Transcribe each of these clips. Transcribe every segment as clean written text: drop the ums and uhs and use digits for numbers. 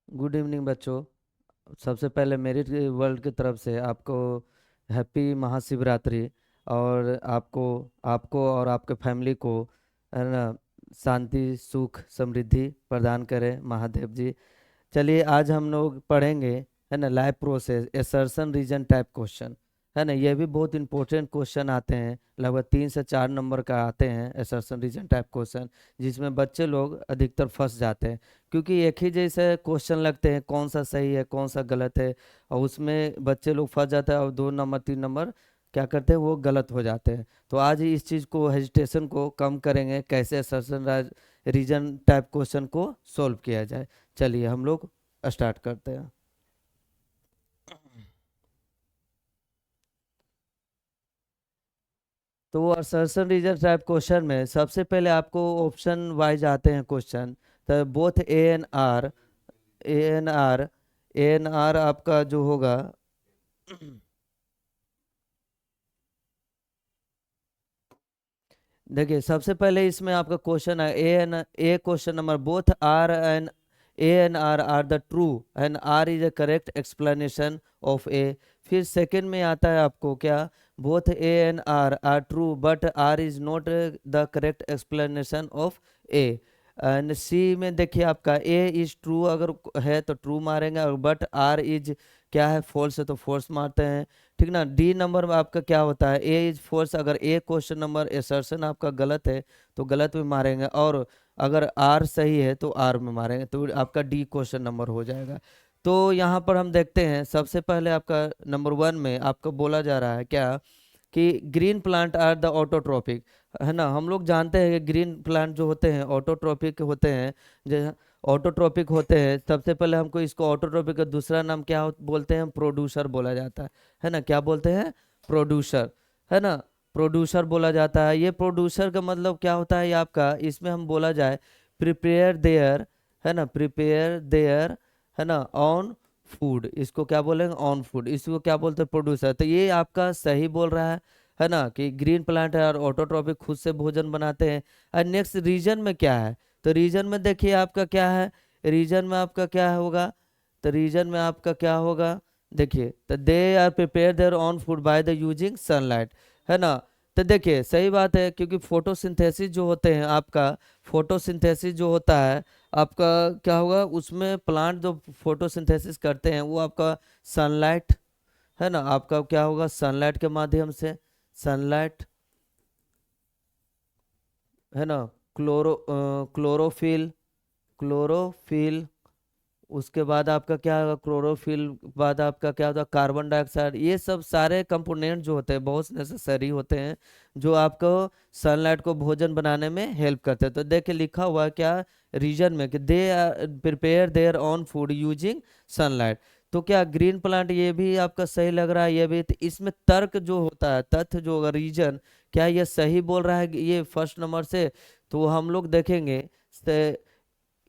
Good evening बच्चों। सबसे पहले मेरिट वर्ल्ड की तरफ से आपको हैप्पी महाशिवरात्रि। और आपको आपको और आपके फैमिली को है ना, शांति सुख समृद्धि प्रदान करें महादेव जी। चलिए आज हम लोग पढ़ेंगे है ना life process assertion reason type question. है ना, ये भी बहुत इंपॉर्टेंट क्वेश्चन आते हैं, लगभग 3 से 4 नंबर का आते हैं एसर्शन रीजन टाइप क्वेश्चन, जिसमें बच्चे लोग अधिकतर फंस जाते हैं। क्योंकि एक ही जैसे क्वेश्चन लगते हैं, कौन सा सही है कौन सा गलत है, और उसमें बच्चे लोग फंस जाते हैं और 2 नंबर 3 नंबर क्या करते हैं वो गलत हो जाते हैं। तो आज इस चीज़ को हेजिटेशन को कम करेंगे, कैसे एसर्शन रीजन टाइप क्वेश्चन को सॉल्व किया जाए। चलिए हम लोग स्टार्ट करते हैं। तो वो असर्शन रीजन टाइप क्वेश्चन में सबसे पहले आपको ऑप्शन वाइज आते हैं क्वेश्चन। तो बोथ ए एन आर आपका जो होगा देखिए सबसे पहले इसमें आपका क्वेश्चन है A question number both R and A and R are the true and R is a correct explanation of A. फिर सेकंड में आता है आपको क्या, both A and R are true but R is not the correct explanation of A. And C में देखिए आपका ए is true अगर है तो ट्रू मारेंगे, और बट आर इज क्या है फॉल्स है तो फॉल्स मारते हैं। ठीक ना। डी नंबर में आपका क्या होता है, ए इज फोर्स, अगर ए क्वेश्चन नंबर एसर्शन आपका गलत है तो गलत में मारेंगे, और अगर आर सही है तो आर में मारेंगे, तो आपका डी क्वेश्चन नंबर हो जाएगा। तो यहाँ पर हम देखते हैं सबसे पहले आपका नंबर 1 में आपको बोला जा रहा है क्या कि green plant are the autotrophic. है ना, हम लोग जानते हैं कि ग्रीन प्लांट जो होते हैं ऑटोट्रॉपिक होते हैं। जो ऑटोट्रॉपिक होते हैं, सबसे पहले हमको इसको ऑटोट्रॉपिक का दूसरा नाम क्या बोलते हैं, प्रोड्यूसर बोला जाता है ना, क्या बोलते हैं, प्रोड्यूसर। है ना, प्रोड्यूसर बोला जाता है। ये प्रोड्यूसर का मतलब क्या होता है ये आपका, इसमें हम बोला जाए प्रिपेयर देयर, है ना, प्रिपेयर देयर, है ना, ऑन फूड, इसको क्या बोलेंगे ऑन फूड, इसको क्या बोलते हैं प्रोड्यूसर। तो ये आपका सही बोल रहा है ना, कि ग्रीन प्लांट है और ऑटोट्रॉपिक खुद से भोजन बनाते हैं। और नेक्स्ट रीजन में क्या है, तो रीजन में देखिए आपका क्या है, रीजन में आपका क्या होगा, तो रीजन में आपका क्या होगा, देखिए तो they are prepare their own food by the using sunlight. है ना, तो देखिए सही बात है, क्योंकि फोटोसिंथेसिस जो होते हैं आपका, फोटोसिंथेसिस जो होता है आपका क्या होगा, उसमें प्लांट जो फोटोसिंथेसिस करते हैं वो आपका सनलाइट, है ना, आपका क्या होगा सनलाइट के माध्यम से, सनलाइट, है ना, क्लोरोफिल, क्लोरोफिल, उसके बाद आपका क्या होगा क्लोरोफिल, बाद आपका क्या होता है कार्बन डाइऑक्साइड। ये सब सारे कंपोनेंट जो होते हैं बहुत नेसेसरी होते हैं, जो आपको सनलाइट को भोजन बनाने में हेल्प करते हैं। तो देखिए लिखा हुआ है क्या रीजन में कि they prepare their own food using sunlight. तो क्या ग्रीन प्लांट, ये भी आपका सही लग रहा है, ये भी। तो इसमें तर्क जो होता है, तथ्य जो होगा रीजन, क्या ये सही बोल रहा है ये फर्स्ट नंबर से, तो हम लोग देखेंगे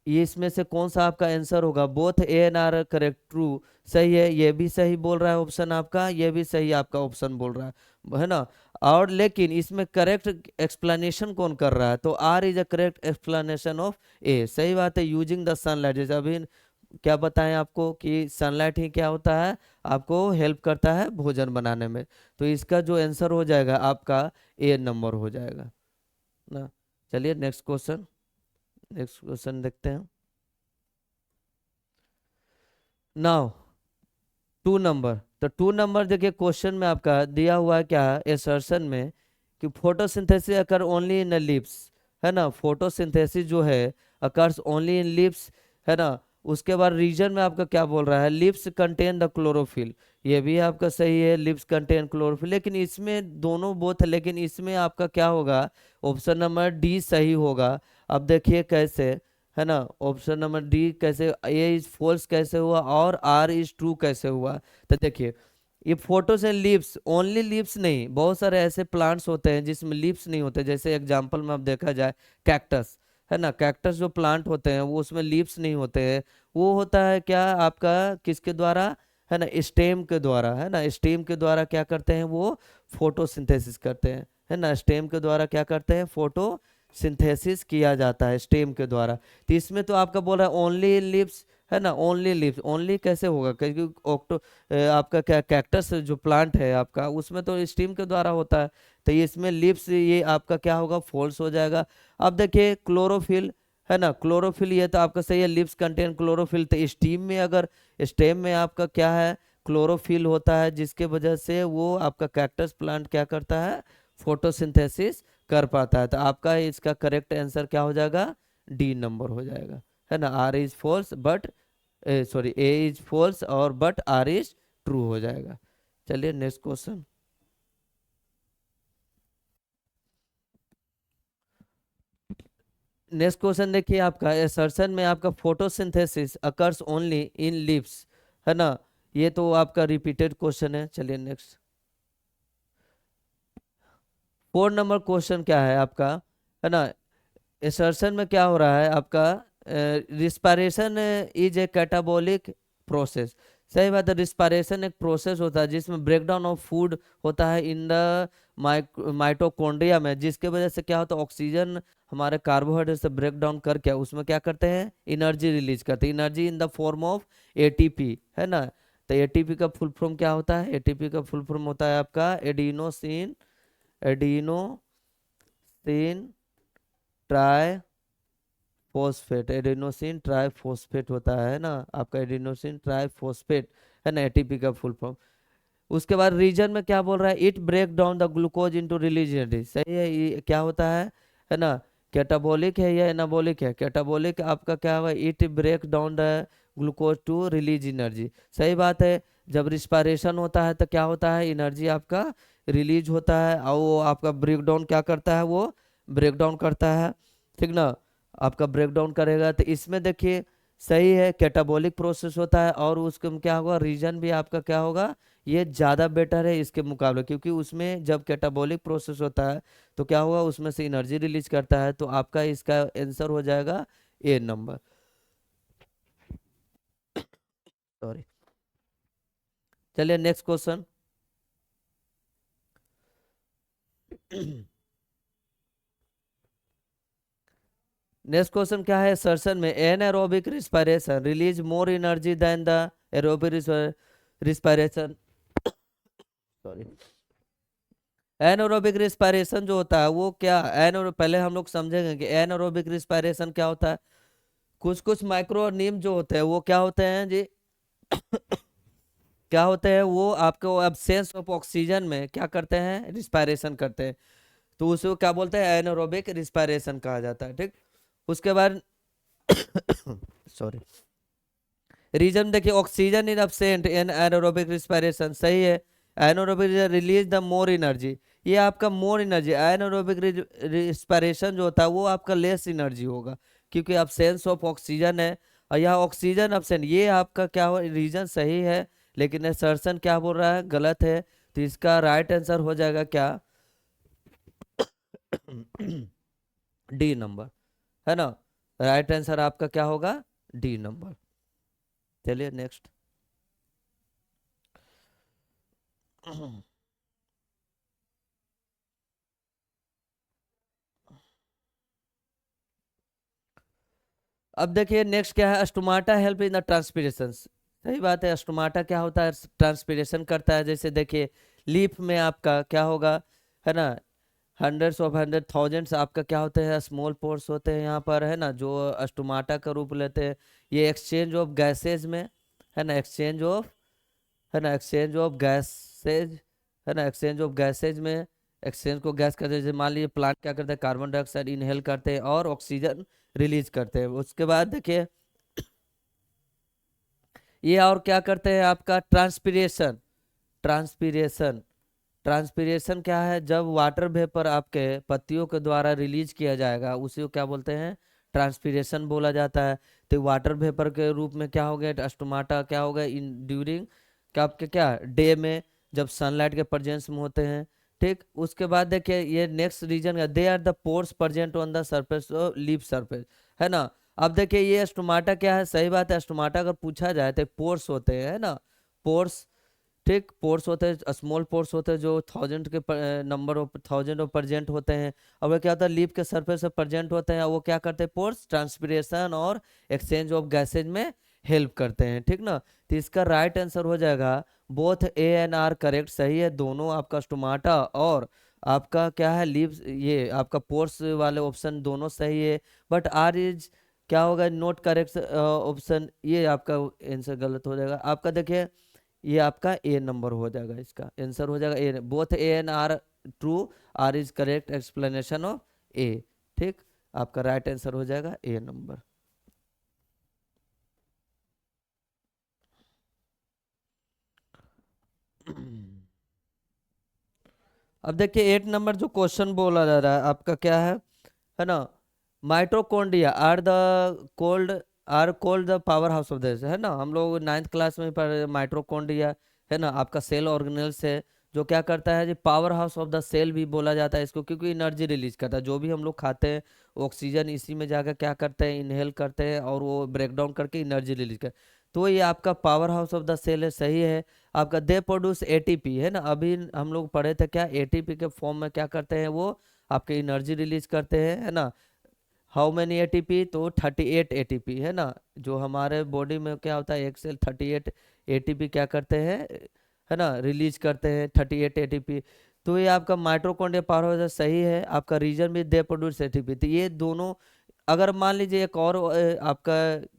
ये इसमें से कौन सा आपका आंसर होगा, both A and R correct true, सही है, ये भी सही बोल रहा है ऑप्शन आपका, ये भी सही आपका ऑप्शन बोल रहा है ना। और लेकिन इसमें करेक्ट एक्सप्लेनेशन कौन कर रहा है, तो R is a correct explanation of A, सही बात है, यूजिंग द सनलाइट। जैसे अभी क्या बताएं आपको कि सनलाइट ही क्या होता है, आपको हेल्प करता है भोजन बनाने में। तो इसका जो आंसर हो जाएगा आपका ए नंबर हो जाएगा ना। चलिए नेक्स्ट क्वेश्चन, नेक्स्ट क्वेश्चन देखते हैं। नाउ 2 नंबर, तो 2 नंबर देखिए क्वेश्चन में आपका दिया हुआ है क्या, एसर्शन में कि photosynthesis occur only in lips. है ना, फोटोसिंथेसिस जो है अकर्स ओनली इन लिप्स। है ना, उसके बाद रीजन में आपका क्या बोल रहा है, लिप्स कंटेन द क्लोरोफिल, ये भी आपका सही है, लिप्स कंटेन क्लोरोफिल, लेकिन इसमें दोनों बोथ है, लेकिन इसमें आपका क्या होगा, ऑप्शन नंबर डी सही होगा। अब देखिए कैसे, है ना, ऑप्शन नंबर डी कैसे, ए इज फॉल्स कैसे हुआ और आर इज ट्रू कैसे हुआ। तो देखिए ये photos and leaves, only leaves नहीं, बहुत सारे ऐसे प्लांट्स होते हैं जिसमें लीव्स नहीं होते, जैसे एग्जांपल में अब देखा जाए कैक्टस। है ना, कैक्टस जो प्लांट होते हैं वो उसमें लीव्स नहीं होते हैं, वो होता है क्या आपका किसके द्वारा, है ना, स्टेम के द्वारा। है ना, स्टेम के द्वारा क्या करते हैं वो फोटोसिंथेसिस करते हैं। है ना, स्टेम के द्वारा क्या करते हैं, फोटो सिंथेसिस किया जाता है स्टेम के द्वारा। तो इसमें तो आपका बोल रहा है ओनली इन लिप्स, है ना, ओनली लिव्स, ओनली कैसे होगा, क्योंकि आपका क्या कैक्टस जो प्लांट है आपका उसमें तो स्टीम के द्वारा होता है, तो ये इसमें लिव्स, ये आपका क्या होगा, फॉल्स हो जाएगा। अब देखिए क्लोरोफिल, है ना, क्लोरोफिल ये तो आपका सही है, लिव्स कंटेन क्लोरोफिल, तो स्टीम में अगर, स्टेम में आपका क्या है, क्लोरोफिल होता है, जिसके वजह से वो आपका कैक्टस प्लांट क्या करता है, फोटोसिंथेसिस कर पाता है। तो आपका इसका करेक्ट आंसर क्या हो जाएगा, डी नंबर हो जाएगा, है ना, R is false but, sorry A is false और बट आर इज ट्रू हो जाएगा। चलिए नेक्स्ट क्वेश्चन। नेक्स्ट क्वेश्चन देखिए आपका, असर्शन में आपका photosynthesis occurs only in leaves, है ना, ये तो आपका रिपीटेड क्वेश्चन है। चलिए नेक्स्ट, 4 नंबर क्वेश्चन क्या है आपका, है ना, असर्शन में क्या हो रहा है आपका, respiration is a catabolic process. सही बात है, रिस्पायरेशन एक प्रोसेस होता है जिसमें ब्रेकडाउन ऑफ फूड होता है इन द माइटोकॉन्ड्रिया में, जिसके वजह से क्या होता है, ऑक्सीजन हमारे कार्बोहाइड्रेट से ब्रेक डाउन करके उसमें क्या करते हैं, एनर्जी रिलीज करते हैं, energy in the form of ATP, है ना। तो एटीपी का फुल फॉर्म क्या होता है, एटीपी का फुल फॉर्म होता है आपका adenosine, adenosine try phosphate, adenosine triphosphate होता है ना आपका, एडिनोसिन ट्राइफॉस्फेट, है ना, एटीपी का फुल फॉर्म। उसके बाद रीजन में क्या बोल रहा है, it break down the glucose into release energy, सही है, ये क्या होता है ना, कैटाबोलिक है या एनाबोलिक है, कैटाबोलिक आपका क्या होगा, it break down the glucose to release energy, सही बात है। जब रिस्पायरेशन होता है तो क्या होता है, एनर्जी आपका रिलीज होता है, और वो आपका ब्रेक डाउन क्या करता है, वो ब्रेक डाउन करता है, ठीक ना, आपका ब्रेक डाउन करेगा। तो इसमें देखिए सही है, कैटाबॉलिक प्रोसेस होता है, और उसके में क्या होगा, रीजन भी आपका क्या होगा, ये ज़्यादा बेटर है इसके मुकाबले, क्योंकि उसमें जब कैटाबॉलिक प्रोसेस होता है तो क्या होगा, उसमें से एनर्जी रिलीज करता है, तो आपका इसका आंसर हो जाएगा ए नंबर, सॉरी। चलिए नेक्स्ट क्वेश्चन। नेक्स्ट क्वेश्चन क्या है, सर्सन में anaerobic respiration release more energy than the aerobic respiration, sorry. Anaerobic respiration जो होता है वो क्या, एनो पहले हम लोग समझेंगे कि एनारोबिक रिस्पायरेशन क्या होता है। कुछ कुछ माइक्रो ऑर्गेनिज्म जो होते हैं वो क्या होते हैं जी, क्या होते हैं, वो आपको एब्सेंस ऑफ ऑक्सीजन में क्या करते हैं, रिस्पायरेशन करते हैं, तो उसको क्या बोलते हैं, एनारोबिक रिस्पायरेशन कहा जाता है, ठीक। उसके बाद सॉरी, रीजन देखिए, oxygen is absent in anaerobic respiration, सही है, anaerobic release the more energy, ये आपका मोर एनर्जी, एनारोबिक रिस्पायरेशन जो होता है वो आपका लेस एनर्जी होगा, क्योंकि एब्सेंस ऑफ ऑक्सीजन है, और यहाँ ऑक्सीजन एब्सेंट, ये आपका क्या हो, रीजन सही है, लेकिन असर्शन क्या बोल रहा है, गलत है, तो इसका राइट आंसर हो जाएगा क्या, डी नंबर, है ना, राइट आंसर आपका क्या होगा, डी नंबर। चलिए नेक्स्ट। अब देखिए नेक्स्ट क्या है, stomata help in the transpiration, सही बात है, स्टोमाटा क्या होता है, ट्रांसपीरेशन करता है, जैसे देखिए लीफ में आपका क्या होगा, है ना, हंड्रेड्स ऑफ हंड्रेड थाउजेंड्स आपका क्या होते हैं, स्मॉल पोर्स होते हैं यहाँ पर, है ना, जो स्टोमाटा का रूप लेते हैं, ये एक्सचेंज ऑफ गैसेज में, है ना, एक्सचेंज ऑफ, है ना, एक्सचेंज ऑफ गैसेज, है ना, एक्सचेंज ऑफ गैसेज में, एक्सचेंज को गैस करते हैं, जैसे मान लीजिए प्लांट क्या करते हैं, कार्बन डाइऑक्साइड इनहेल करते हैं और ऑक्सीजन रिलीज करते हैं। उसके बाद देखिए ये और क्या करते हैं, आपका ट्रांसपीरेशन, ट्रांसपीरेशन, ट्रांसपीरेशन क्या है, जब वाटर वेपर आपके पत्तियों के द्वारा रिलीज किया जाएगा उसी को क्या बोलते हैं, ट्रांसपीरेशन बोला जाता है। तो वाटर वेपर के रूप में क्या हो गया, स्टोमाटा क्या हो गया, इन ड्यूरिंग क्या आपके क्या डे में, जब सनलाइट के प्रेजेंस में होते हैं, ठीक। उसके बाद देखिए ये नेक्स्ट रीजन है, they are the pores present on the surface leaf surface, है ना। अब देखिए ये स्टोमाटा क्या है, सही बात है, स्टोमाटा अगर पूछा जाए तो पोर्स होते हैं, है ना, पोर्स, ठीक, पोर्स होते हैं, स्मॉल पोर्स होते हैं जो थाउजेंड के number of thousand of present होते हैं। अब वो क्या होता है, लीफ के सरफेस पे परजेंट होते हैं, वो क्या करते हैं, पोर्स ट्रांसपीरेशन और एक्सचेंज ऑफ गैसेज में हेल्प करते हैं, ठीक ना। तो इसका राइट आंसर हो जाएगा both A and R correct, सही है दोनों आपका। स्टोमाटा और आपका क्या है लीव्स, ये आपका पोर्स वाले ऑप्शन दोनों सही है। बट आर इज क्या होगा, नॉट करेक्ट ऑप्शन, ये आपका आंसर गलत हो जाएगा आपका। देखिए ये आपका ए नंबर हो जाएगा, इसका आंसर हो जाएगा A. Both A and R true, R is correct explanation of A, ठीक। आपका राइट आंसर हो जाएगा ए नंबर। अब देखिए 8 नंबर जो क्वेश्चन बोला जा रहा है आपका क्या है ना। Mitochondria are called the power house of this, है ना। हम लोग 9th क्लास में पढ़े माइटोकॉन्ड्रिया, है ना, आपका सेल ऑर्गेनेल्स है जो क्या करता है जी, power house of the cell भी बोला जाता है इसको, क्योंकि एनर्जी रिलीज करता है। जो भी हम लोग खाते हैं ऑक्सीजन इसी में जाकर क्या करते हैं, इनहेल करते हैं और वो ब्रेक डाउन करके एनर्जी रिलीज कर। तो ये आपका power house of the cell है, सही है आपका। दे प्रोड्यूस एटीपी, है ना। अभी हम लोग पढ़े थे क्या, एटीपी के फॉर्म में क्या करते हैं वो आपके एनर्जी रिलीज करते हैं, है ना। हाउ मैनी एटीपी, तो 38 एटीपी, है ना। जो हमारे बॉडी में क्या होता है, एक सेल 38 एटीपी क्या करते हैं, है ना, रिलीज करते हैं 38 एटीपी। तो ये आपका माइटोकॉन्ड्रिया पावर हाउस सही है आपका। रीजन भी दे प्रोड्यूस एटीपी, तो ये दोनों। अगर मान लीजिए एक और आपका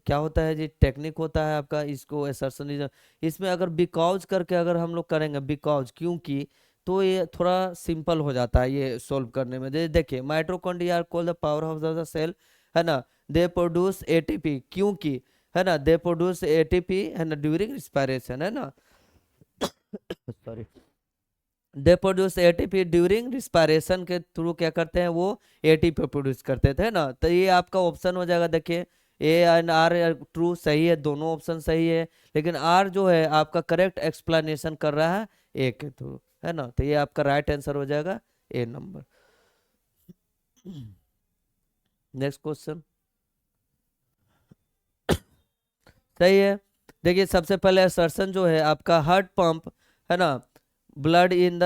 क्या होता है जी, टेक्निक होता है आपका, इसको असर्शन रीजन, इसमें अगर बिकॉज करके अगर हम लोग करेंगे बिकॉज क्योंकि, तो ये थोड़ा सिंपल हो जाता है ये सोल्व करने में। देखिए mitochondria are called the power house of the cell, है ना। दे प्रोड्यूस एटीपी क्योंकि, है ना, दे प्रोड्यूस एटीपी, है ना, ड्यूरिंग रिस्पायरेशन, है ना। Sorry, they produce ATP during respiration के थ्रू क्या करते हैं वो एटीपी प्रोड्यूस करते थे ना। तो ये आपका ऑप्शन हो जाएगा। देखिए ए एंड आर ट्रू, सही है दोनों ऑप्शन सही है, लेकिन आर जो है आपका करेक्ट एक्सप्लेनेशन कर रहा है ए के थ्रू, है ना। तो ये आपका राइट आंसर हो जाएगा ए नंबर। नेक्स्ट क्वेश्चन, सही है। देखिए सबसे पहले असर्शन जो है आपका हार्ट पंप, है ना, blood in the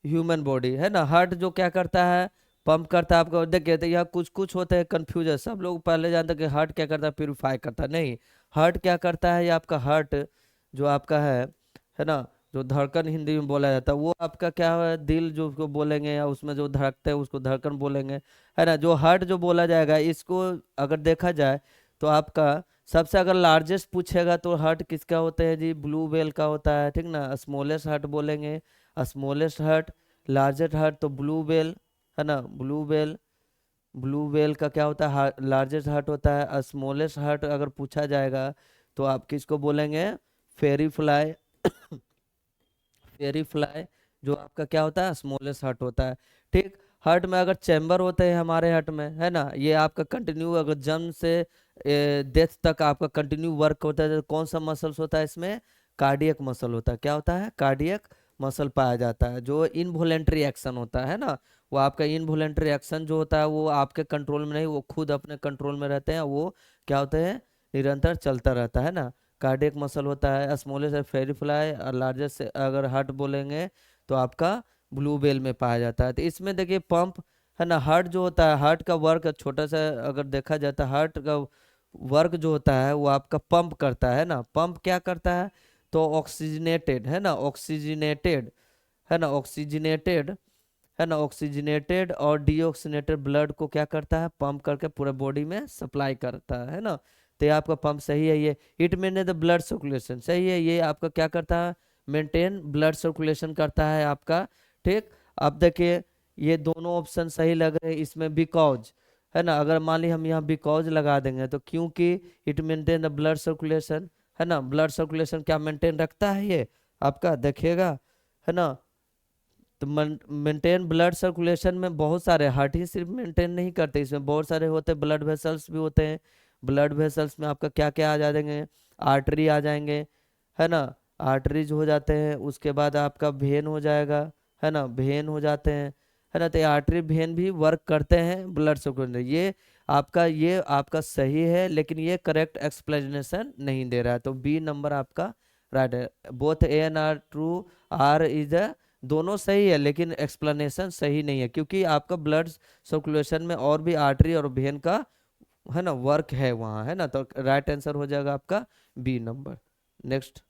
human body, है ना। हार्ट जो क्या करता है, पंप करता है आपको। देखिए तो यहाँ कुछ कुछ होते हैं कंफ्यूजन, सब लोग पहले जानते हैं कि हार्ट क्या करता है, प्यूरिफाई करता है, नहीं। हार्ट क्या करता है, ये आपका हार्ट जो आपका है ना, जो धड़कन हिंदी में बोला जाता है, वो आपका क्या है, दिल जो उसको बोलेंगे, या उसमें जो धड़कते हैं उसको धड़कन बोलेंगे, है ना। जो हार्ट जो बोला जाएगा इसको अगर देखा जाए तो आपका सबसे अगर लार्जेस्ट पूछेगा तो हार्ट किसका होता है जी, ब्लू व्हेल का होता है, ठीक ना। स्मॉलेस्ट हार्ट बोलेंगे स्मॉलेस्ट हार्ट, लार्जेस्ट हार्ट तो ब्लू व्हेल, है ना। ब्लू व्हेल का क्या होता है, लार्जेस्ट हार्ट होता है। स्मॉलेस्ट हार्ट अगर पूछा जाएगा तो आप किसको बोलेंगे, फेरी फ्लाई। फेरी फ्लाई जो आपका क्या होता है, स्मॉलेस्ट हार्ट होता है, ठीक। हार्ट में अगर चैम्बर होते हैं हमारे हार्ट में, है ना, ये आपका कंटिन्यू अगर जन्म से डेथ तक आपका कंटिन्यू वर्क होता है, तो कौन सा मसल्स होता है इसमें, कार्डियक मसल होता है। क्या होता है, कार्डियक मसल पाया जाता है। जो इनवॉलेंट्री एक्शन होता है ना, वो आपका इनवॉलेंट्री एक्शन जो होता है वो आपके कंट्रोल में नहीं, वो खुद अपने कंट्रोल में रहते हैं, वो क्या होते हैं, निरंतर चलता रहता है ना। कार्डियक मसल होता है। स्मॉलेस्ट है फेरी फ्लाई, और लार्जेस्ट अगर हार्ट बोलेंगे तो आपका ब्लू वेल में पाया जाता है। तो इसमें देखिए पंप, है ना, हार्ट जो होता है, हार्ट का वर्क छोटा सा अगर देखा जाता है, हार्ट का वर्क जो होता है वो आपका पंप करता है ना। पंप क्या करता है, तो ऑक्सीजनेटेड, है ना, ऑक्सीजनेटेड, है ना, ऑक्सीजनेटेड, है ना, ऑक्सीजनेटेड और डीऑक्सीनेटेड ब्लड को क्या करता है, पंप करके पूरे बॉडी में सप्लाई करता है ना। तो ये आपका पंप सही है। ये it main the blood circulation, सही है। ये आपका क्या करता है, मेंटेन ब्लड सर्कुलेशन करता है आपका, ठीक। अब देखिए ये दोनों ऑप्शन सही लग रहे हैं इसमें, बिकॉज, है ना। अगर मान ली हम यहाँ बिकॉज लगा देंगे तो क्योंकि it maintain the blood circulation, है ना। ब्लड सर्कुलेशन क्या मेंटेन रखता है ये आपका, देखिएगा, है ना। तो मेंटेन ब्लड सर्कुलेशन में बहुत सारे, हार्ट ही सिर्फ मेंटेन नहीं करते, इसमें बहुत सारे होते हैं, ब्लड वेसल्स भी होते हैं। ब्लड वेसल्स में आपका क्या क्या आ जाएंगे, आर्टरी आ जाएंगे, है ना, आर्टरीज हो जाते हैं। उसके बाद आपका वेन हो जाएगा, है ना, वेन हो जाते हैं, है ना। तो आर्टरी वेन भी वर्क करते हैं ब्लड सर्कुलेशन। ये आपका सही है, लेकिन ये करेक्ट एक्सप्लेनेशन नहीं दे रहा है, तो बी नंबर आपका राइट है। Both A and R true, R is a, दोनों सही है लेकिन एक्सप्लेनेशन सही नहीं है, क्योंकि आपका ब्लड सर्कुलेशन में और भी आर्टरी और वेन का है ना वर्क है वहाँ, है ना, तो राइट आंसर हो जाएगा आपका बी नंबर। नेक्स्ट,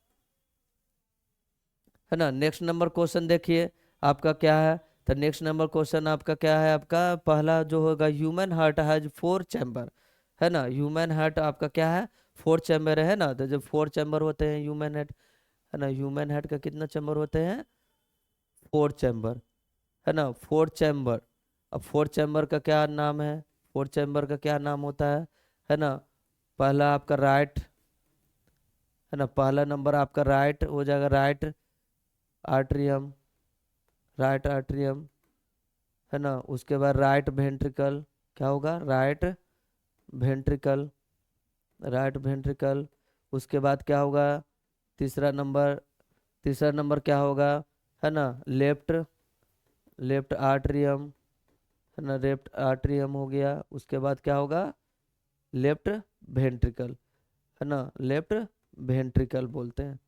है ना, नेक्स्ट नंबर क्वेश्चन देखिए आपका क्या है। तो नेक्स्ट नंबर क्वेश्चन आपका क्या है, आपका पहला जो होगा, ह्यूमन हार्ट हैज 4 चैम्बर, है ना, ह्यूमन हार्ट आपका क्या है, 4 चैम्बर है ना। तो जब 4 चैम्बर होते हैं ह्यूमन हार्ट, है ना, ह्यूमन हार्ट का कितना चैम्बर होते हैं, 4 चैम्बर, है ना, 4 चैम्बर। अब 4 चैम्बर का क्या नाम है, 4 चैम्बर का क्या नाम होता है ना। पहला आपका राइट, है ना, पहला नंबर आपका राइट हो जाएगा, राइट आर्ट्रियम, राइट आर्ट्रियम, है ना। उसके बाद राइट वेंट्रिकल, क्या होगा, राइट वेंट्रिकल, राइट वेंट्रिकल। उसके बाद क्या होगा, तीसरा नंबर, तीसरा नंबर क्या होगा, है ना, लेफ्ट, लेफ्ट आर्ट्रियम, है ना, लेफ्ट आर्ट्रियम हो गया। उसके बाद क्या होगा, लेफ्ट वेंट्रिकल, है ना, लेफ्ट वेंट्रिकल बोलते हैं।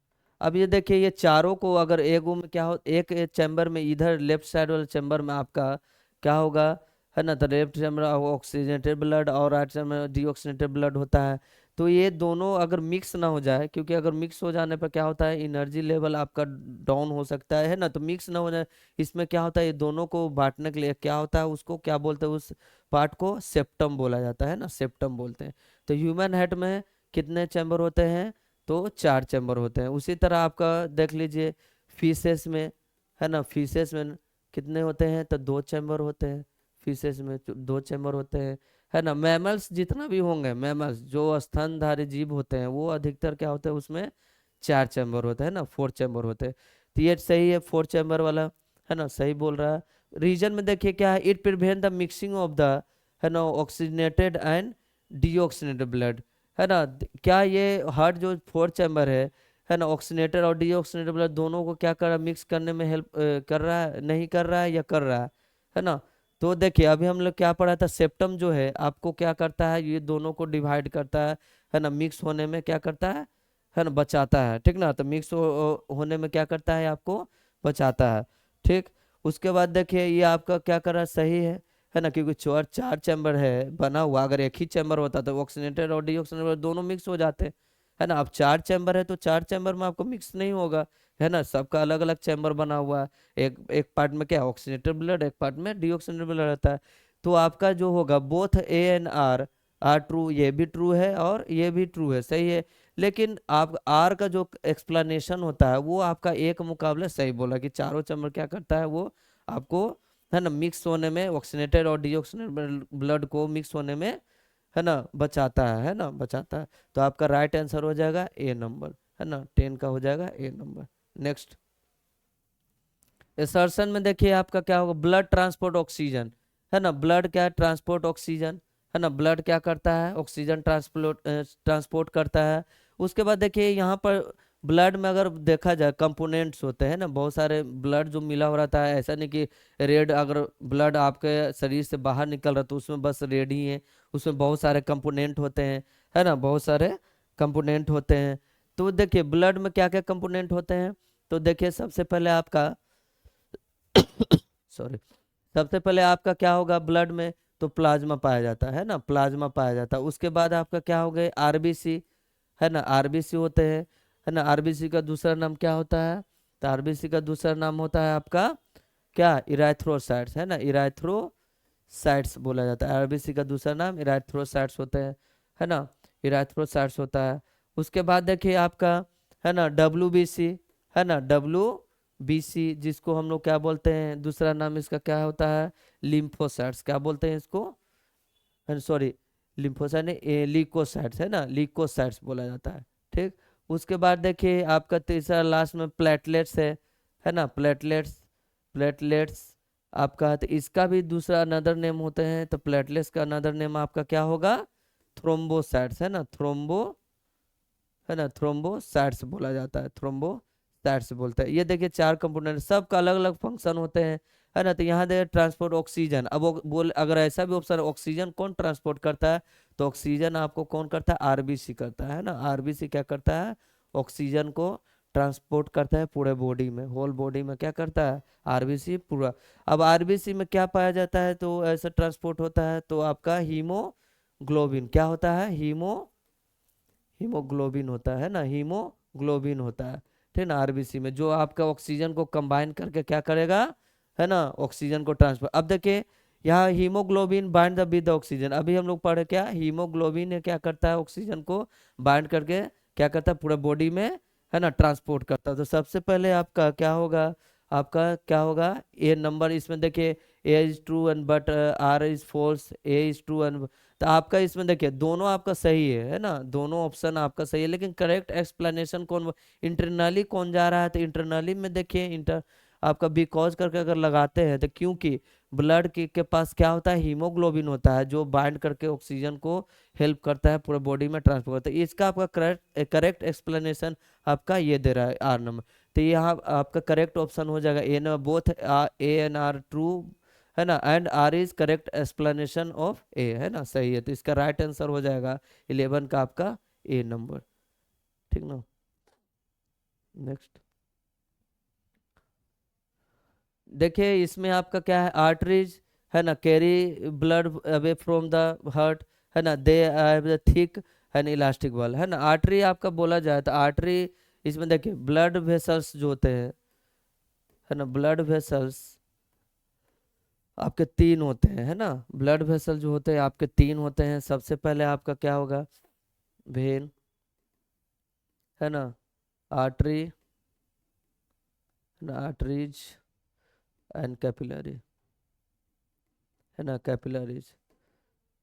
अब ये देखिए, ये चारों को अगर एक में क्या हो, एक चैम्बर में इधर लेफ्ट साइड वाले चैम्बर में आपका क्या होगा, है ना, तो लेफ्ट चैम्बर ऑक्सीजनेटेड ब्लड और राइट चैम्बर डीऑक्सीजनेटेड ब्लड होता है। तो ये दोनों अगर मिक्स ना हो जाए, क्योंकि अगर मिक्स हो जाने पर क्या होता है, एनर्जी लेवल आपका डाउन हो सकता है ना, तो मिक्स ना हो जाए, इसमें क्या होता है, ये दोनों को बांटने के लिए क्या होता है, उसको क्या बोलते हैं, उस पार्ट को सेप्टम बोला जाता है ना, सेप्टम बोलते हैं। तो ह्यूमन हार्ट में कितने चैम्बर होते हैं, तो 4 चैम्बर होते हैं। उसी तरह आपका देख लीजिए फीसेस में, है ना, फीसेस में कितने होते हैं, तो 2 चैम्बर होते हैं, फीसेस में 2 चैम्बर होते हैं, है ना। मैमल्स जितना भी होंगे, मैमल्स जो स्तनधारी जीव होते हैं, वो अधिकतर क्या होते हैं, उसमें 4 चैम्बर होते हैं ना, 4 चैम्बर होते हैं। तो ये सही है, 4 चैम्बर वाला, है ना, सही बोल रहा है। रीजन में देखिए क्या है, it prevent the mixing of the, है ना, ऑक्सीजनेटेड एंड डीऑक्सीजनेटेड ब्लड, है ना। क्या ये हार्ट जो 4 चैम्बर है ना, ऑक्सीजनेटेड और डीऑक्सीजनेटेड ब्लड दोनों को क्या कर रहा है, मिक्स करने में हेल्प कर रहा है, नहीं कर रहा है, या कर रहा है ना। तो देखिए अभी हम लोग क्या पढ़ा था, सेप्टम जो है आपको क्या करता है, ये दोनों को डिवाइड करता है ना, मिक्स होने में क्या करता है ना, बचाता है, ठीक ना। तो मिक्स होने में क्या करता है, आपको बचाता है, ठीक। उसके बाद देखिए ये आपका क्या कर रहा है, सही है ना, क्योंकि 4 चैम्बर है बना हुआ, अगर एक ही चैम्बर होता तो ऑक्सीजनेटेड और डीऑक्सीजनेटेड दोनों मिक्स हो जाते, है ना। अब 4 चैम्बर है तो 4 चैम्बर में आपको मिक्स नहीं होगा, है ना, सबका अलग अलग चैम्बर बना हुआ है। एक एक पार्ट में क्या ऑक्सीजनेटेड ब्लड, एक पार्ट में डीऑक्सीजनेटेड ब्लड रहता है। तो आपका जो होगा both A and R are true, ये भी ट्रू है और ये भी ट्रू है, सही है। लेकिन आप आर का जो एक्सप्लेनेशन होता है वो आपका एक मुकाबले सही बोला, कि चारों चैम्बर क्या करता है, वो आपको, है ना, मिक्स होने में, ऑक्सीजनेटेड और डीऑक्सीजनेटेड ब्लड को मिक्स होने में, है ना, बचाता है ना, बचाता है। तो आपका राइट आंसर हो जाएगा ए नंबर, है ना, 10 का हो जाएगा ए नंबर। नेक्स्ट, असर्शन में देखिए आपका क्या होगा, ब्लड ट्रांसपोर्ट ऑक्सीजन, है ना, ब्लड क्या है, ट्रांसपोर्ट ऑक्सीजन, है ना, ब्लड क्या करता है, ऑक्सीजन ट्रांसपोर्ट ट्रांसपोर्ट करता है। उसके बाद देखिए यहाँ पर ब्लड में अगर देखा जाए कंपोनेंट्स होते हैं ना, बहुत सारे ब्लड जो मिला हो रहता है, ऐसा नहीं कि रेड, अगर ब्लड आपके शरीर से बाहर निकल रहा तो उसमें बस रेड ही है, उसमें बहुत सारे कंपोनेंट होते हैं, है ना, बहुत सारे कंपोनेंट होते हैं। तो देखिए ब्लड में क्या क्या कंपोनेंट होते हैं, तो देखिए सबसे पहले आपका सॉरी, सबसे पहले आपका क्या होगा ब्लड में, तो प्लाज्मा पाया जाता है ना, प्लाज्मा पाया जाता है। उसके बाद आपका क्या हो गए, आरबीसी, है ना, आरबीसी होते हैं, है ना। आरबीसी का दूसरा नाम क्या होता है, तो आरबीसी का दूसरा नाम होता है आपका क्या, इराथ्रोसाइट्स, है ना, इराथ्रोसाइट्स बोला जाता है। आरबीसी का दूसरा नाम इराथ्रोसाइट्स होते हैं, है ना, इराथ्रोसाइट्स होता है। उसके बाद देखिए आपका, है ना, डब्ल्यूबीसी, है ना, डब्ल्यूबीसी जिसको हम लोग क्या बोलते हैं, दूसरा नाम इसका क्या होता है, लिम्फोसाइट्स, क्या बोलते हैं इसको, सॉरी, लिम्फोसाइट नहीं, लीकोसाइट्स, है ना, लीकोसाइट्स बोला जाता है, ठीक। उसके बाद देखिए आपका तीसरा लास्ट में प्लेटलेट्स है ना, प्लेटलेट्स, प्लेटलेट्स आपका, तो इसका भी दूसरा अनदर नेम होते हैं, तो प्लेटलेट्स का अनदर नेम आपका क्या होगा, थ्रोम्बोसाइट्स, है ना, थ्रोम्बो, है ना, थ्रोम्बोसाइट्स बोला जाता है, थ्रोम्बोसाइट्स बोलते हैं। ये देखिए 4 कंपोनेंट, सबका अलग अलग फंक्शन होते हैं, है ना। तो यहाँ देखिए ट्रांसपोर्ट ऑक्सीजन, अब बोल अगर ऐसा भी ऑप्शन, ऑक्सीजन कौन ट्रांसपोर्ट करता है, तो ऑक्सीजन आपको कौन करता है, आरबीसी करता है ना, आरबीसी क्या करता है, ऑक्सीजन को ट्रांसपोर्ट करता है पूरे बॉडी में, होल बॉडी में क्या करता है, आरबीसी पूरा। अब आरबीसी में क्या पाया जाता है, तो ऐसा ट्रांसपोर्ट होता है, तो आपका हीमोग्लोबिन क्या होता है, हीमोग्लोबिन होता है ना, हीमोग्लोबिन होता है ना, आरबीसी में, जो आपका ऑक्सीजन को कंबाइन करके क्या करेगा, है ना, ऑक्सीजन को ट्रांसफर। अब देखिए यहाँ haemoglobin bind the with oxygen, अभी हम लोग पढ़े क्या, हीमोग्लोबिन क्या करता है, ऑक्सीजन को बाइंड करके क्या करता है, पूरे बॉडी में, है ना, ट्रांसपोर्ट करता है। तो सबसे पहले आपका क्या होगा, आपका क्या होगा, ए नंबर, इसमें देखिए A is true and but R is false, A is true and, तो आपका इसमें देखिए दोनों आपका सही है ना, दोनों ऑप्शन आपका सही है, लेकिन करेक्ट एक्सप्लेनेशन कौन, इंटरनली कौन जा रहा है, तो इंटरनली में देखिए इंटर आपका बिकॉज करके अगर लगाते हैं तो क्योंकि ब्लड के पास क्या होता है, हीमोग्लोबिन होता है, जो बाइंड करके ऑक्सीजन को हेल्प करता है पूरे बॉडी में ट्रांसफर करता है। इसका आपका करेक्ट एक्सप्लेनेशन आपका ये दे रहा है आर नंबर, तो यहाँ आपका करेक्ट ऑप्शन हो जाएगा A number, both A and R true, है ना, and R is correct explanation of A, है ना, सही है, तो इसका राइट आंसर हो जाएगा 11 का आपका ए नंबर, ठीक ना। नेक्स्ट देखिए इसमें आपका क्या है, आर्टरीज, है ना, carry blood away from the heart, है ना, they have the thick and elastic wall, है ना, आर्टरी आपका बोला जाए तो आर्टरी, इसमें देखिए ब्लड वेसल्स जो होते हैं, है ना, ब्लड वेसल्स आपके तीन होते हैं, है ना, ब्लड वेसल जो होते हैं आपके तीन होते हैं। सबसे पहले आपका क्या होगा, वेन, है ना, आर्टरी, है ना, आर्टरीज एंड कैपिलरी, है ना, कैपिलरीज,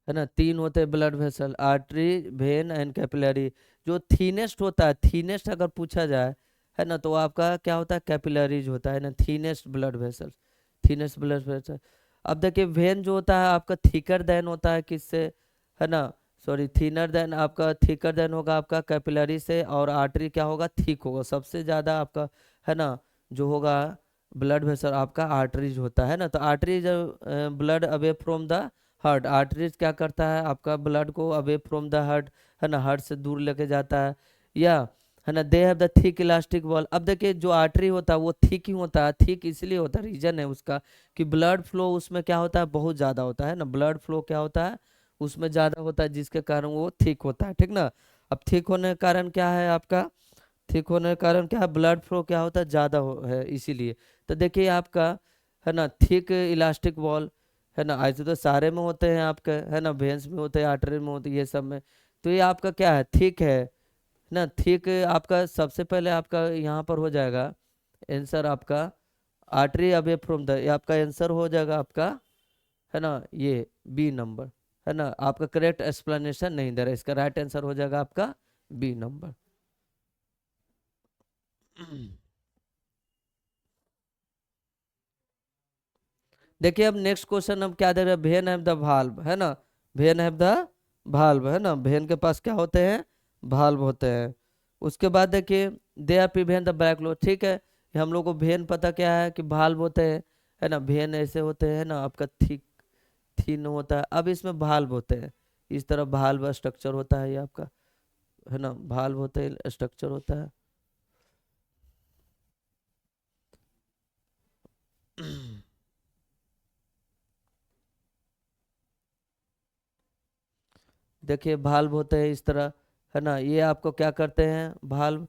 है ना, तीन होते हैं blood vessel, artery, when and capillary. जो थीनेस्ट होता है, थीनेस्ट अगर पूछा जाए, है ना, तो आपका क्या होता है, कैपिलरीज होता है ना, thinnest blood vessel, thinnest blood vessel. अब देखिए वेन जो होता है आपका थिकर देन होता है किससे, है ना, सॉरी थीनर देन, आपका थिकर देन होगा आपका कैपिलरी से, और आर्टरी क्या होगा, थिक होगा, सबसे ज्यादा आपका, है ना, जो होगा ब्लड वेसल आपका आर्टरीज होता है ना। तो arteries blood away from the heart, arteries क्या करता है आपका ब्लड को अवे फ्रॉम द हार्ट, है ना, हार्ट से दूर लेके जाता है, या, है ना, they have the thick elastic wall. अब देखिए जो आर्टरी होता है वो थिक ही होता है, थिक इसलिए होता है, रीजन है उसका कि ब्लड फ्लो उसमें क्या होता है, बहुत ज्यादा होता है ना, ब्लड फ्लो क्या होता है उसमें ज्यादा होता है, जिसके कारण वो थिक होता है, ठीक ना। अब थिक होने के कारण क्या है आपका, ठीक होने के कारण क्या है, ब्लड फ्लो क्या होता है, ज्यादा है इसीलिए। तो देखिए आपका, है ना, थिक इलास्टिक वॉल, है ना, ऐसे तो सारे में होते हैं आपके, है ना, वेंस में होते हैं, आर्टरी में होते हैं, ये सब में। तो ये आपका क्या है, थिक है ना, थिक आपका सबसे पहले आपका यहाँ पर हो जाएगा आंसर आपका आर्टरी अवे फ्रॉम द, ये आपका आंसर हो जाएगा आपका, है ना, ये बी नंबर, है ना, आपका करेक्ट एक्सप्लेनेशन नहीं दे रहा, इसका राइट आंसर हो जाएगा आपका बी नंबर। देखिए अब नेक्स्ट क्वेश्चन हम क्या दे रहे हैं, वेन हैव द भाल्व, है ना, वेन हैव द भाल्व, है ना, वेन के पास क्या होते हैं, भाल्व होते हैं। उसके बाद देखिए they are prevent the back flow, ठीक है, ये हम लोग को वेन पता क्या है कि भाल्व होते हैं, है ना, वेन ऐसे होते हैं ना आपका थिक, थीन होता है। अब इसमें भाल्व होते हैं, इस तरह भाल्व स्ट्रक्चर होता है ये आपका, है ना, भाल्व होते हैं, स्ट्रक्चर होता है। देखिए भाल्व होते हैं इस तरह, है ना, ये आपको क्या करते हैं भाल्व,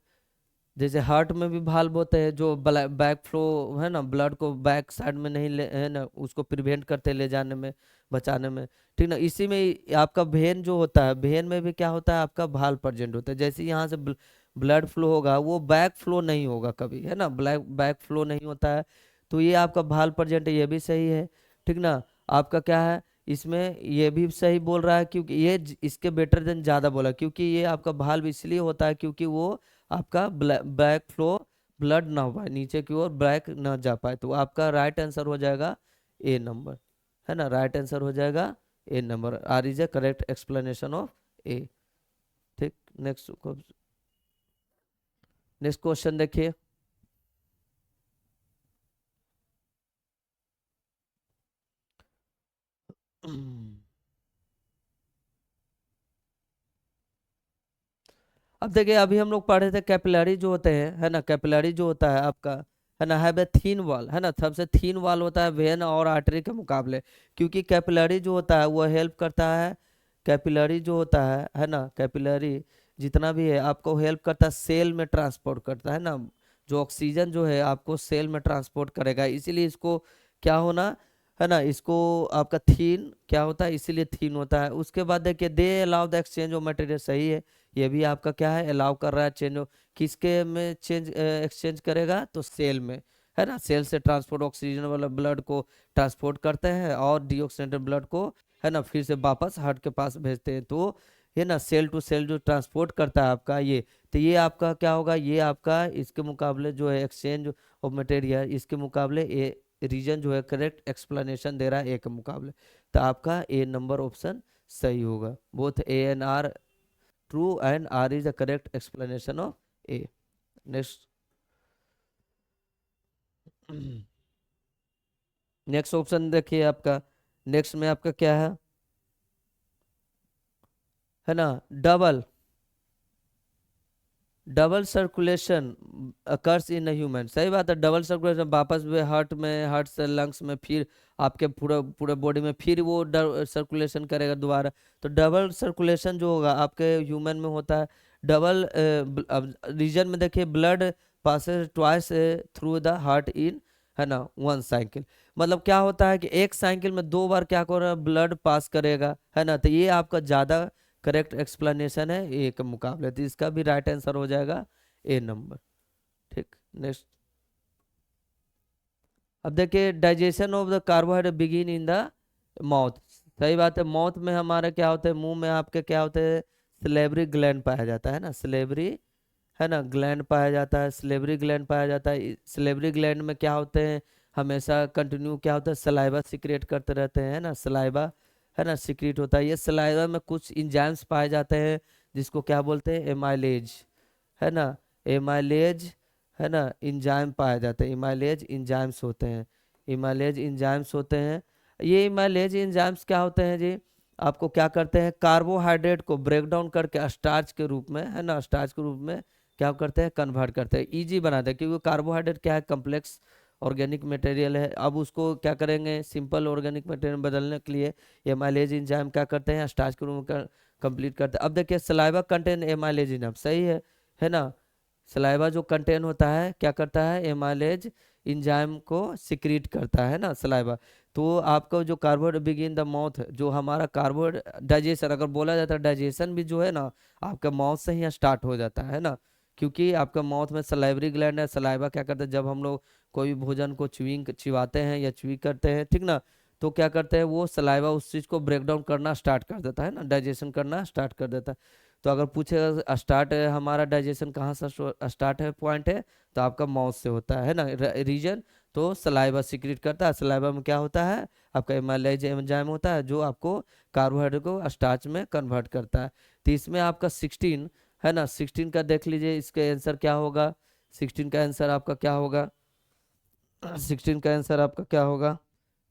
जैसे हार्ट में भी भाल्व होते हैं जो बैक फ्लो, है ना, ब्लड को बैक साइड में नहीं ले, है ना, उसको प्रिवेंट करते हैं ले जाने में, बचाने में, ठीक ना। इसी में आपका वेन जो होता है, वेन में भी क्या होता है आपका भाल्व प्रेजेंट होता है, जैसे यहाँ से ब्लड फ्लो होगा वो बैक फ्लो नहीं होगा कभी, है ना, ब्लैक बैक फ्लो नहीं होता है। तो ये आपका भाल्व प्रेजेंट है, ये भी सही है, ठीक ना। आपका क्या है इसमें, ये भी सही बोल रहा है, क्योंकि ये इसके बेटर देन ज्यादा बोला, क्योंकि ये आपका भाल्व इसलिए होता है क्योंकि वो आपका बैक फ्लो, ब्लड ना हो पाए नीचे की ओर, बैक ना जा पाए, तो आपका राइट आंसर हो जाएगा ए नंबर, है ना, राइट आंसर हो जाएगा A number, R is a correct explanation of A. ठीक, नेक्स्ट, नेक्स्ट क्वेश्चन देखिए। अब देखिए अभी हम लोग पढ़े थे कैपिलरी जो होते हैं, है ना, कैपिलरी जो होता है आपका, है ना, हैव ए थीन वॉल, है ना, सबसे थीन वॉल होता है वेन और आर्टरी के मुकाबले, क्योंकि कैपिलरी जो होता है वो हेल्प करता है कैपिलरी जो होता है ना, कैपिलरी जितना भी है आपको हेल्प करता है, सेल में ट्रांसपोर्ट करता है ना, जो ऑक्सीजन जो है आपको सेल में ट्रांसपोर्ट करेगा, इसीलिए इसको क्या होना है ना, इसको आपका थीन क्या होता है, इसीलिए थीन होता है। उसके बाद देखिए they allow the exchange of material, सही है, ये भी आपका क्या है, अलाउ कर रहा है चेंज। किसके में चेंज एक्सचेंज करेगा, तो सेल में, है ना, सेल से ट्रांसपोर्ट ऑक्सीजन वाला ब्लड को ट्रांसपोर्ट करते हैं और डीऑक्सीजनेटेड ब्लड को है ना फिर से वापस हार्ट के पास भेजते हैं। तो ये ना सेल टू सेल जो ट्रांसपोर्ट करता है आपका ये, तो ये आपका क्या होगा, ये आपका इसके मुकाबले जो है एक्सचेंज ऑफ मटेरियल, इसके मुकाबले ए रीजन जो है करेक्ट एक्सप्लेनेशन दे रहा है ए के मुकाबले, तो आपका ए नंबर ऑप्शन सही होगा। Both A and R true and R is the correct explanation of A. Next next option देखिए आपका, नेक्स्ट में आपका क्या है ना, double double circulation occurs in human, सही बात है, डबल सर्कुलेशन वापस में हार्ट में, हार्ट से लंग्स में, फिर आपके पूरा पूरे बॉडी में फिर वो सर्कुलेशन करेगा दोबारा। तो डबल सर्कुलेशन जो होगा आपके ह्यूमन में होता है, डबल रीजन में देखिए blood passes twice through the heart in, है ना, वन साइकिल। मतलब क्या होता है कि एक साइकिल में दो बार क्या कर रहा है, ब्लड पास करेगा, है ना, तो ये आपका ज्यादा करेक्ट एक्सप्लेनेशन है ए के मुकाबले, तो इसका भी राइट आंसर हो जाएगा ए नंबर। ठीक, नेक्स्ट। अब देखिए digestion of the carbohydrate begin in the mouth, सही बात है, माउथ में हमारे क्या होते हैं, मुंह में आपके क्या होते हैं, सिलेबरी ग्लैंड पाया जाता है ना, सिलेबरी, है ना, ग्लैंड पाया जाता है, सिलेबरी ग्लैंड पाया जाता है। सिलेबरी ग्लैंड में क्या होते हैं, हमेशा कंटिन्यू क्या होता है, सलाइवा सिक्रिएट करते रहते हैं, है ना, सलाइवा, है ना, सिक्रिएट होता है। ये सलाइवा में कुछ इंजाइम्स पाए जाते हैं जिसको क्या बोलते हैं, एमाइलेज, है ना, एमाइलेज, है ना, इंजाइम पाए जाते हैं, इमाइलेज इंजाइम्स होते हैं, इमाइलेज इंजाइम्स होते हैं। ये इमाइलेज इंजाइम्स क्या होते हैं जी, आपको क्या करते हैं, कार्बोहाइड्रेट को ब्रेक डाउन करके स्टार्च के रूप में, है ना, स्टार्च के रूप में क्या करते हैं, कन्वर्ट करते हैं, इजी बनाते हैं, क्योंकि कार्बोहाइड्रेट क्या है, कम्प्लेक्स ऑर्गेनिक मटेरियल है। अब उसको क्या करेंगे, सिंपल ऑर्गेनिक मटेरियल बदलने के लिए एमाइलेज इंजाइम क्या करते हैं, स्टार्च के रूप में कंप्लीट करते हैं। अब देखिए सलाइवा कंटेन एमाइलेज इंजाइम, सही है ना, सलाइवा जो कंटेन होता है क्या करता है, एमाइलेज इंजाइम को सिक्रीट करता है ना सलाइवा। तो आपका जो कार्बोहाइड्रेट बिगिन द माउथ, जो हमारा कार्बोहाइड्रेट डाइजेशन, अगर बोला जाता है डाइजेशन भी जो है ना आपका माउथ से ही स्टार्ट हो जाता है ना, क्योंकि आपका माउथ में सलाइवरी ग्लैंड है। सलाइवा क्या करता है, जब हम लोग कोई भी भोजन को च्यूइंग चिबाते हैं या च्यूइंग करते हैं, ठीक ना, तो क्या करते हैं वो सलाइवा उस चीज को ब्रेक डाउन करना स्टार्ट कर देता है ना, डाइजेशन करना स्टार्ट कर देता है। तो अगर पूछेगा स्टार्ट है हमारा डाइजेशन कहाँ से स्टार्ट है, पॉइंट है, तो आपका माउथ से होता है ना, रीजन, तो सलाइवा सिक्रेट करता है। सलाइवा में क्या होता है, आपका एमाइलेज एंजाइम होता है जो आपको कार्बोहाइड्रेट को स्टार्च में कन्वर्ट करता है। तो इसमें आपका 16 है ना, 16 का देख लीजिए, इसका आंसर क्या होगा, 16 का आंसर आपका क्या होगा, 16 का आंसर आपका क्या होगा,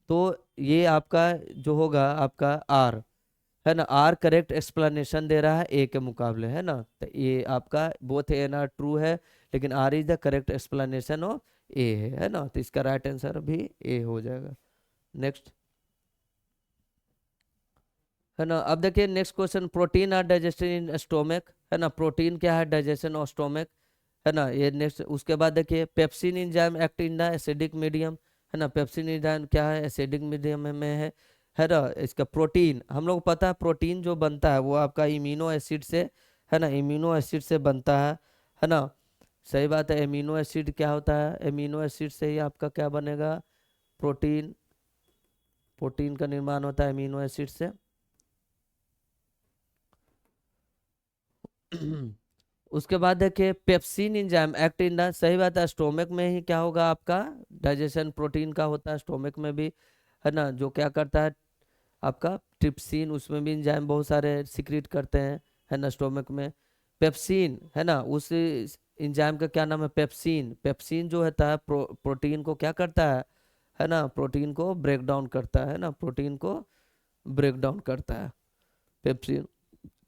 तो ये आपका जो होगा आपका आर, है ना, आर करेक्ट एक्सप्लेनेशन दे रहा है ए के मुकाबले, है ना, तो ये आपका both A and R true है, लेकिन R is the correct explanation of A है ना, तो इसका राइट आंसर भी ए हो जाएगा। नेक्स्ट, है ना, अब देखिए next question, protein are digested in stomach, है ना, प्रोटीन क्या है, डाइजेशन ऑफ स्टोमक, है ना, ये नेक्स्ट। उसके बाद देखिए pepsin enzyme act in the acidic medium, है ना, पेप्सिन एंजाइम क्या है, एसिडिक मीडियम में है ना। इसका प्रोटीन हम लोग पता है, प्रोटीन जो बनता है वो आपका इम्यूनो एसिड से, है ना, इम्यूनो एसिड से बनता है ना, सही बात है। एमिनो एसिड क्या होता है, एमिनो एसिड से ही आपका क्या बनेगा, प्रोटीन, प्रोटीन का निर्माण होता है एमिनो एसिड से। उसके बाद देखिए pepsin enzyme act in the, सही बात है, स्टोमक में ही क्या होगा आपका डाइजेशन प्रोटीन का होता है, स्टोमक में भी, है ना, जो क्या करता है आपका ट्रिप्सिन, उसमें भी एंजाइम बहुत सारे सिक्रीट करते हैं, है ना, स्टोमक में। पेप्सिन, है ना, उस एंजाइम का क्या नाम है, पेप्सिन। पेप्सिन जो होता है प्रोटीन को क्या करता है ना, प्रोटीन को ब्रेक डाउन करता है ना, प्रोटीन को ब्रेक डाउन करता है pepsin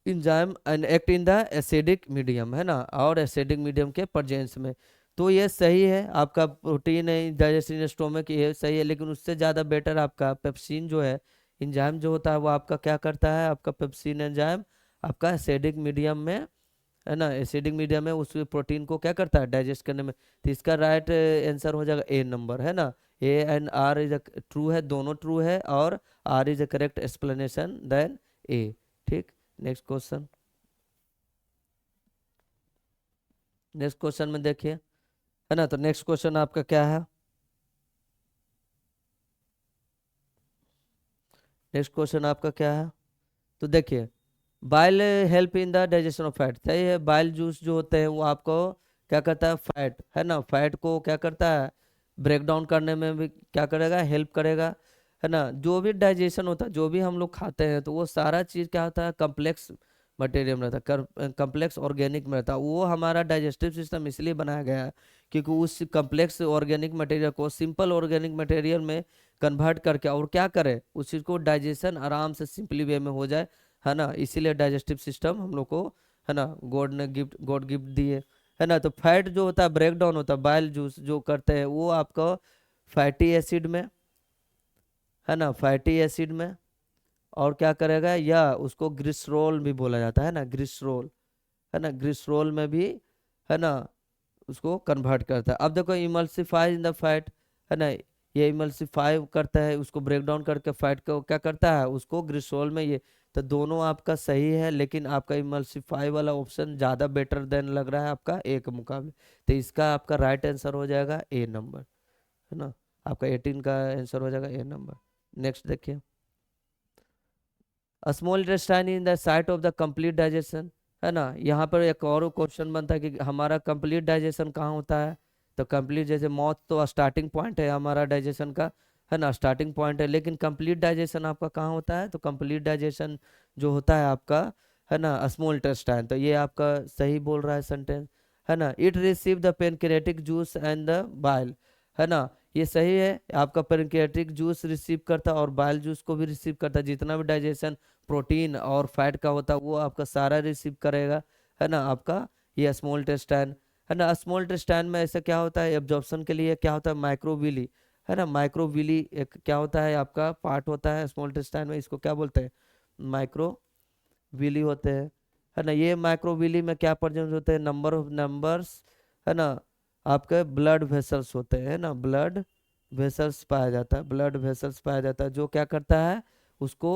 enzyme and act in the acidic medium, है ना, और एसिडिक मीडियम के प्रेजेंस में। तो ये सही है आपका, प्रोटीन है डाइजेशन स्टोमक, ये सही है, लेकिन उससे ज़्यादा बेटर आपका पेप्सिन जो है एंजाइम जो होता है वो आपका क्या करता है, आपका पेप्सिन एंजाइम आपका एसिडिक मीडियम में, है ना, एसिडिक मीडियम में उस प्रोटीन को क्या करता है, डाइजेस्ट करने में। तो इसका राइट आंसर हो जाएगा ए नंबर, है ना। A and R is true है, दोनों ट्रू है, और R is a correct explanation then A. ठीक, नेक्स्ट क्वेश्चन। नेक्स्ट क्वेश्चन में देखिए, है ना, तो नेक्स्ट क्वेश्चन आपका क्या है, नेक्स्ट क्वेश्चन आपका क्या है, तो देखिए, bile help in the digestion of fat, सही है। बाइल जूस जो होते हैं वो आपको क्या करता है, फैट, है ना, फैट को क्या करता है, ब्रेक डाउन करने में भी क्या करेगा, हेल्प करेगा, है ना। जो भी डाइजेशन होता है, जो भी हम लोग खाते हैं, तो वो सारा चीज़ क्या होता है, कम्प्लेक्स मटेरियल में रहता है, कम्प्लेक्स ऑर्गेनिक में रहता है। वो हमारा डाइजेस्टिव सिस्टम इसलिए बनाया गया है क्योंकि उस कम्प्लेक्स ऑर्गेनिक मटेरियल को सिंपल ऑर्गेनिक मटेरियल में कन्वर्ट करके और क्या करे, उस चीज़ को डाइजेशन आराम से सिंपली वे में हो जाए, है ना। इसीलिए डाइजेस्टिव सिस्टम हम लोग को, है ना, गॉड गिफ्ट दिए, है ना। तो फैट जो होता है ब्रेक डाउन होता है, बाइल जूस जो करते हैं वो आपको फैटी एसिड में, है ना, फैटी एसिड में, और क्या करेगा, या उसको ग्लिसरॉल भी बोला जाता है ना, ग्लिसरॉल, है ना, ग्लिसरॉल में भी, है ना, उसको कन्वर्ट करता है। अब देखो इमल्सिफाई इन द फैट, है ना, ये इमल्सिफाई करता है, उसको ब्रेक डाउन करके फैट को क्या करता है, उसको ग्लिसरॉल में ये, तो दोनों आपका सही है, लेकिन आपका इमल्सिफाई वाला ऑप्शन ज़्यादा बेटर देन लग रहा है आपका ए के मुकाबले। तो इसका आपका राइट आंसर हो जाएगा ए नंबर, है ना, आपका 18 का आंसर हो जाएगा ए नंबर। नेक्स्ट देखिए, small intestine in the site of the complete digestion, है ना। यहाँ पर एक और क्वेश्चन बनता है कि हमारा कंप्लीट डाइजेशन कहाँ होता है, तो कंप्लीट, जैसे माउथ तो स्टार्टिंग पॉइंट है हमारा डाइजेशन का, है ना, स्टार्टिंग पॉइंट है, लेकिन कंप्लीट डाइजेशन आपका कहाँ होता है, तो कंप्लीट डाइजेशन जो होता है आपका, है ना, स्मॉल इंटेस्टाइन। तो ये आपका सही बोल रहा है सेंटेंस, है ना। It receive the pancreatic juice and the bile, है ना, ये सही है, आपका पेनक्रियाटिक जूस रिसीव करता है और बाइल जूस को भी रिसीव करता है। जितना भी डाइजेशन प्रोटीन और फैट का होता है वो आपका सारा रिसीव करेगा, है ना, आपका ये स्मॉल इंटेस्टाइन, है ना। स्मॉल इंटेस्टाइन में ऐसा क्या होता है, एब्जॉर्प्शन के लिए क्या होता है, माइक्रोविली, है ना, माइक्रोविली एक क्या होता है आपका पार्ट होता है स्मॉल इंटेस्टाइन में, इसको क्या बोलते हैं, माइक्रोविली होते हैं, है ना। ये माइक्रोविली में क्या प्रेजेंट होते हैं, नंबर ऑफ नंबर्स, है ना, आपके ब्लड वेसल्स होते हैं, ना, ब्लड वेसल्स पाया जाता है, ब्लड वेसल्स पाया जाता है, जो क्या करता है उसको,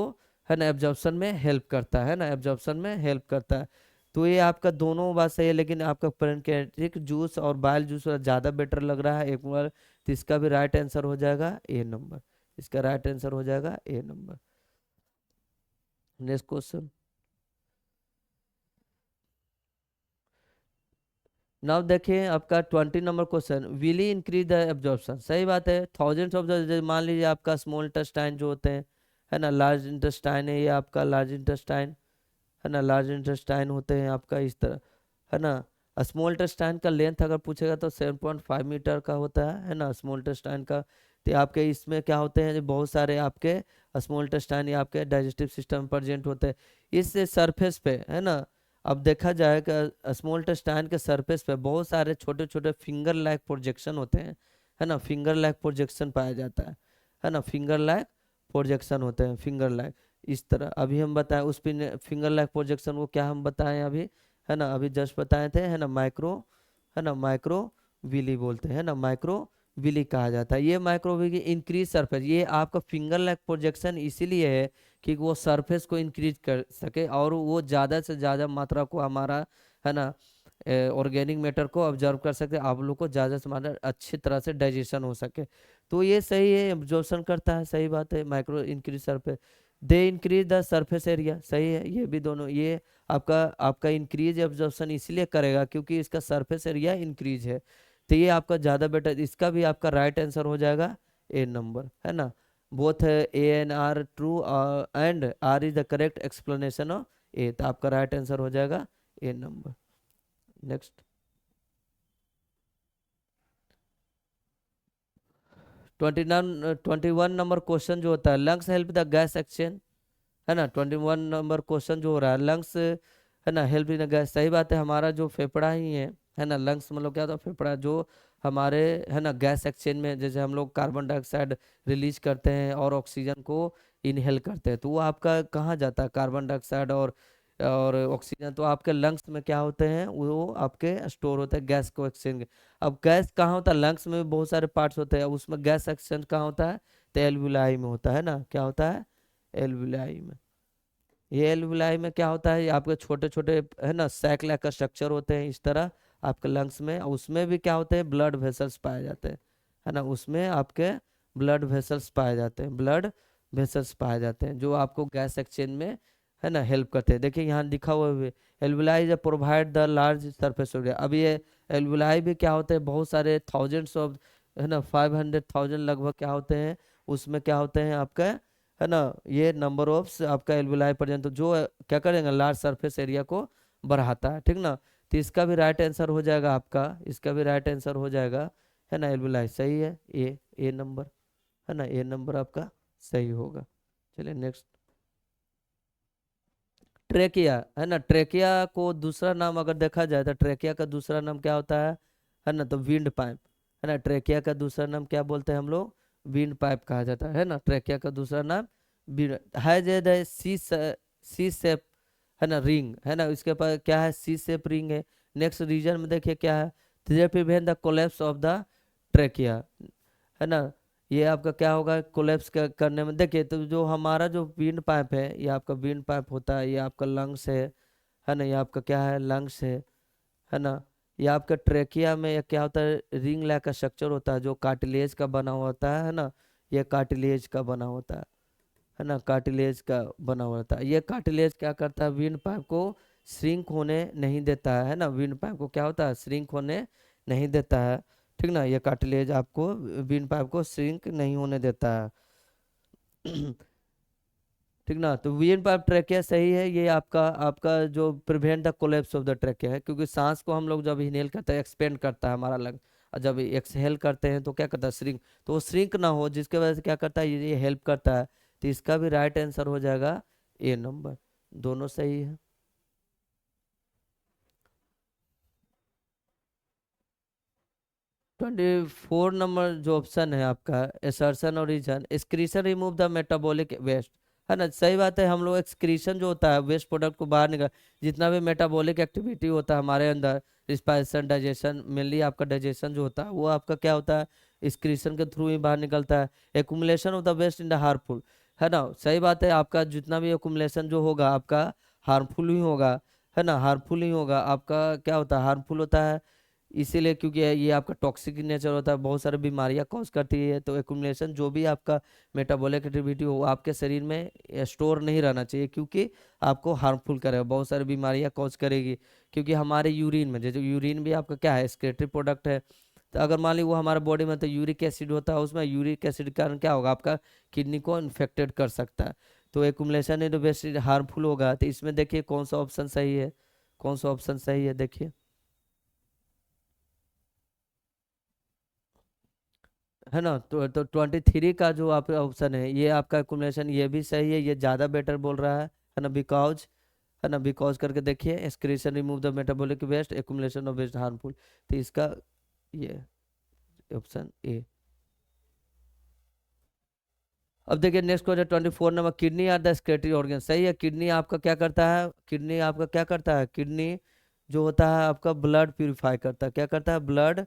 है ना, एब्जॉर्प्शन में हेल्प करता है ना, एब्जॉर्प्शन में हेल्प करता है। तो ये आपका दोनों बात सही है, लेकिन आपका पैनक्रियाटिक जूस और बाइल जूस ज़्यादा बेटर लग रहा है एक बार, तो इसका भी राइट आंसर हो जाएगा ए नंबर, इसका राइट आंसर हो जाएगा A number. Next question, now देखिए आपका 20 number question, will he increase the absorption, सही बात है। थाउजेंड्स ऑफ द, मान लीजिए आपका स्मॉल इंटेस्टाइन जो होते हैं, है ना, लार्ज इंटेस्टाइन है ये आपका लार्ज इंटेस्टाइन, है ना, लार्ज इंटेस्टाइन होते हैं आपका इस तरह, है ना। स्मॉल इंटेस्टाइन का लेंथ अगर पूछेगा तो 7.5 मीटर का होता है ना, स्मॉल इंटेस्टाइन का। तो आपके इसमें क्या होते हैं, जो बहुत सारे आपके स्मॉल इंटेस्टाइन या आपके डाइजेस्टिव सिस्टम प्रेजेंट होते हैं इस सरफेस पे, है ना। अब देखा जाए कि स्मॉल इंटेस्टाइन के सरफेस पे बहुत सारे छोटे छोटे फिंगर लाइक प्रोजेक्शन होते हैं, है ना, फिंगर लाइक प्रोजेक्शन पाया जाता है ना, फिंगर लाइक प्रोजेक्शन होते हैं, फिंगर लाइक इस तरह। अभी हम बताएं उस फिंगर लाइक प्रोजेक्शन को क्या हम बताएं अभी, है ना, अभी जस्ट बताए थे, है ना, माइक्रो, है ना, माइक्रो विली बोलते हैं ना, माइक्रो विली कहा जाता है। ये माइक्रो विली इंक्रीज सरफेस, ये आपका फिंगर लाइक प्रोजेक्शन इसीलिए है कि वो सरफेस को इंक्रीज कर सके और वो ज़्यादा से ज़्यादा मात्रा को हमारा, है ना, ऑर्गेनिक मैटर को ऑब्जर्व कर सकते, आप लोग को ज़्यादा से ज़्यादा अच्छी तरह से डाइजेशन हो सके। तो ये सही है, एब्जॉर्प्शन करता है, सही बात है, micro increase surface, they increase the surface area, सही है, ये भी दोनों, ये आपका आपका इंक्रीज एब्जॉर्प्शन इसलिए करेगा क्योंकि इसका सरफेस एरिया इंक्रीज है। तो ये आपका ज़्यादा बेटर, इसका भी आपका राइट आंसर हो जाएगा ए नंबर, है ना। Both A and R true and R is the correct explanation of A, तो आपका राइट आंसर हो जाएगा A number. Next, 21 number question जो होता है, lungs help the gas exchange, है ना। 21 नंबर क्वेश्चन जो हो रहा है, लंग्स, है ना, हेल्प इन गैस, सही बात है, हमारा जो फेफड़ा ही है ना, लंग्स मतलब क्या होता है, फेफड़ा जो हमारे, है ना, गैस एक्सचेंज में, जैसे हम लोग कार्बन डाइऑक्साइड रिलीज करते हैं और ऑक्सीजन को इनहेल करते हैं तो वो आपका कहाँ जाता है, कार्बन डाइऑक्साइड और ऑक्सीजन तो आपके लंग्स में क्या होते हैं, वो आपके स्टोर होते हैं गैस को एक्सचेंज। अब गैस कहाँ होता है, लंग्स में भी बहुत सारे पार्ट्स होते हैं, उसमें गैस एक्सचेंज कहाँ होता है, तो एल्वुलाई में होता है ना, क्या होता है, एल्वुलाई में। ये एल्वुलाई में क्या होता है, ये आपके छोटे छोटे है ना सैक लाइक का स्ट्रक्चर होते हैं इस तरह आपके लंग्स में, और उसमें भी क्या होते हैं, ब्लड वेसल्स पाए जाते हैं, है ना, उसमें आपके ब्लड वेसल्स पाए जाते हैं, ब्लड वेसल्स पाए जाते हैं जो आपको गैस एक्सचेंज में है ना हेल्प करते हैं। देखिए यहाँ लिखा हुआ है alveoli provide the large surface area. अब ये एल्वुलाई भी क्या होते हैं, बहुत सारे थाउजेंड्स ऑफ है ना 500,000 लगभग क्या होते हैं, उसमें क्या होते हैं आपका है ना, ये नंबर ऑफ आपका एल्वुलाई प्रेजेंट जो क्या करेंगे, लार्ज सरफेस एरिया को बढ़ाता है, ठीक ना। तो इसका भी राइट आंसर हो जाएगा आपका, इसका भी राइट आंसर हो जाएगा है ना, एल्वुलाई सही है, ए नंबर है ना, ए नंबर आपका सही होगा। चलिए नेक्स्ट, ट्रेकिया है ना, ट्रेकिया को दूसरा नाम अगर देखा जाए तो ट्रेकिया का दूसरा नाम क्या होता है ना, तो विंड पाइप है ना, ट्रेकिया का दूसरा नाम क्या बोलते हैं हम लोग, विंड पाइप कहा जाता है ना, ट्रेकिया का दूसरा नाम विंड है। जे सी शेप है ना रिंग है ना, इसके पास क्या है, सी शेप रिंग है। नेक्स्ट रीजन में देखिए क्या है, they prevent the collapse of the trachea है ना, ये आपका क्या होगा, कोलैप्स करने में। देखिए तो जो हमारा जो विंड पाइप है, ये आपका विंड पाइप होता है, ये आपका लंग्स है ना, ये आपका क्या है, लंग्स है ना। ये आपका ट्रेकिया में ये क्या होता है, रिंग लाइक का स्ट्रक्चर होता है जो कार्टिलेज का बना होता है ना, ये कार्टिलेज का बना होता है ना, कार्टिलेज का बना हुआ होता है। ये कार्टिलेज क्या करता है, विंड पाइप को श्रिंक होने नहीं देता है ना, विंड पाइप को क्या होता है, श्रिंक होने नहीं देता है, ठीक ना, ये कार्टिलेज आपको विंड पाइप को श्रिंक नहीं होने देता है। ठीक ना, तो विंड पाइप ट्रैकिया सही है, ये आपका आपका जो prevent the collapse of the trachea है, क्योंकि सांस को हम लोग जब इनहेल करते हैं एक्सपेंड करता है हमारा लंग, और जब एक्सहेल करते हैं तो क्या करता है, श्रिंक, तो वो श्रिंक ना हो जिसके वजह से क्या करता है, ये हेल्प करता है। तो इसका भी राइट आंसर हो जाएगा ए नंबर, दोनों सही है। 24 नंबर जो ऑप्शन है आपका, एसर्शन और reason, excretion remove the metabolic waste है ना, सही बात है, हम लोग एक्सक्रीशन जो होता है वेस्ट प्रोडक्ट को बाहर निकाल, जितना भी मेटाबॉलिक एक्टिविटी होता है हमारे अंदर, रिस्पायरेशन डाइजेशन, मेनली आपका डाइजेशन जो होता है वो आपका क्या होता है, एक्सक्रीशन के थ्रू ही बाहर निकलता है। Accumulation of the waste in the harmful है ना, सही बात है, आपका जितना भी एकुमुलेशन जो होगा आपका हार्मफुल ही होगा है ना, हार्मफुल ही होगा आपका, क्या होता है, हार्मफुल होता है, इसीलिए क्योंकि ये आपका टॉक्सिक नेचर होता है, बहुत सारी बीमारियां कॉज करती है। तो एक्यूमुलेशन जो भी आपका मेटाबॉलिक एक्टिविटी हो वो आपके शरीर में स्टोर नहीं रहना चाहिए, क्योंकि आपको हार्मफुल करेगा, बहुत सारी बीमारियां कॉज करेगी। क्योंकि हमारे यूरिन में, जैसे यूरिन भी आपका क्या है, एक्सक्रीटरी प्रोडक्ट है, तो अगर मान ली वो हमारे बॉडी में, तो यूरिक एसिड होता है उसमें, यूरिक एसिड के कारण क्या होगा, आपका किडनी को इन्फेक्टेड कर सकता है। तो एक्यूमुलेशन इन वेस्ट हार्मफुल होगा। तो इसमें देखिए कौन सा ऑप्शन सही है, कौन सा ऑप्शन सही है, देखिए है ना, तो 23 का जो आपका ऑप्शन है ये आपका एक्युमुलेशन, ये भी सही है, ये ज़्यादा बेटर बोल रहा है ना, बिकॉज है ना, बिकॉज करके देखिए, excretion remove the metabolic waste, accumulation of waste harmful, तो इसका ये ऑप्शन ए। अब देखिए next question 24 number, kidney are the excretory organ, सही है, किडनी आपका क्या करता है, किडनी आपका क्या करता है, किडनी जो होता है आपका ब्लड प्यूरिफाई करता है, क्या करता है, ब्लड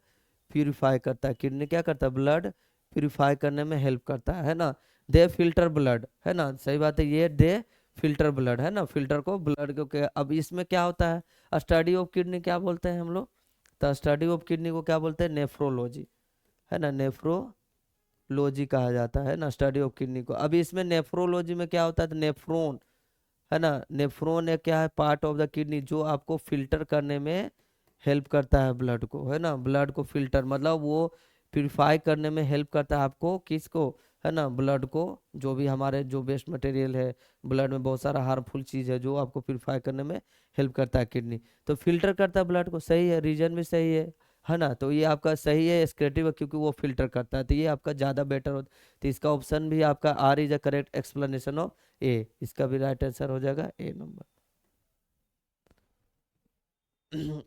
प्यूरिफाई करता है, किडनी क्या करता है, ब्लड प्यूरिफाई करने में हेल्प करता है ना। दे फिल्टर ब्लड है ना, सही बात है, ये दे फिल्टर ब्लड है ना, फिल्टर को ब्लड को अब इसमें क्या होता है, स्टडी ऑफ किडनी क्या बोलते हैं हम लोग, तो स्टडी ऑफ किडनी को क्या बोलते हैं, नेफ्रोलॉजी है ना, नेफ्रोलॉजी कहा जाता है ना, स्टडी ऑफ किडनी को। अभी इसमें नेफ्रोलॉजी में क्या होता है, तो नेफ्रोन है ना, नेफ्रोन है क्या है, पार्ट ऑफ द किडनी जो आपको फिल्टर करने में हेल्प करता है ब्लड को, है ना, ब्लड को फिल्टर मतलब वो प्यूरिफाई करने में हेल्प करता है आपको, किसको, है ना, ब्लड को, जो भी हमारे जो वेस्ट मटेरियल है, ब्लड में बहुत सारा हार्मफुल चीज है जो आपको प्यूरिफाई करने में हेल्प करता है किडनी, तो फिल्टर करता है ब्लड को, सही है, रीजन भी सही है ना, तो ये आपका सही है एक्सक्रेटिव, क्योंकि वो फिल्टर करता है, तो ये आपका ज्यादा बेटर होता, तो इसका ऑप्शन भी आपका R is a correct explanation of A, इसका भी राइट आंसर हो जाएगा ए नंबर।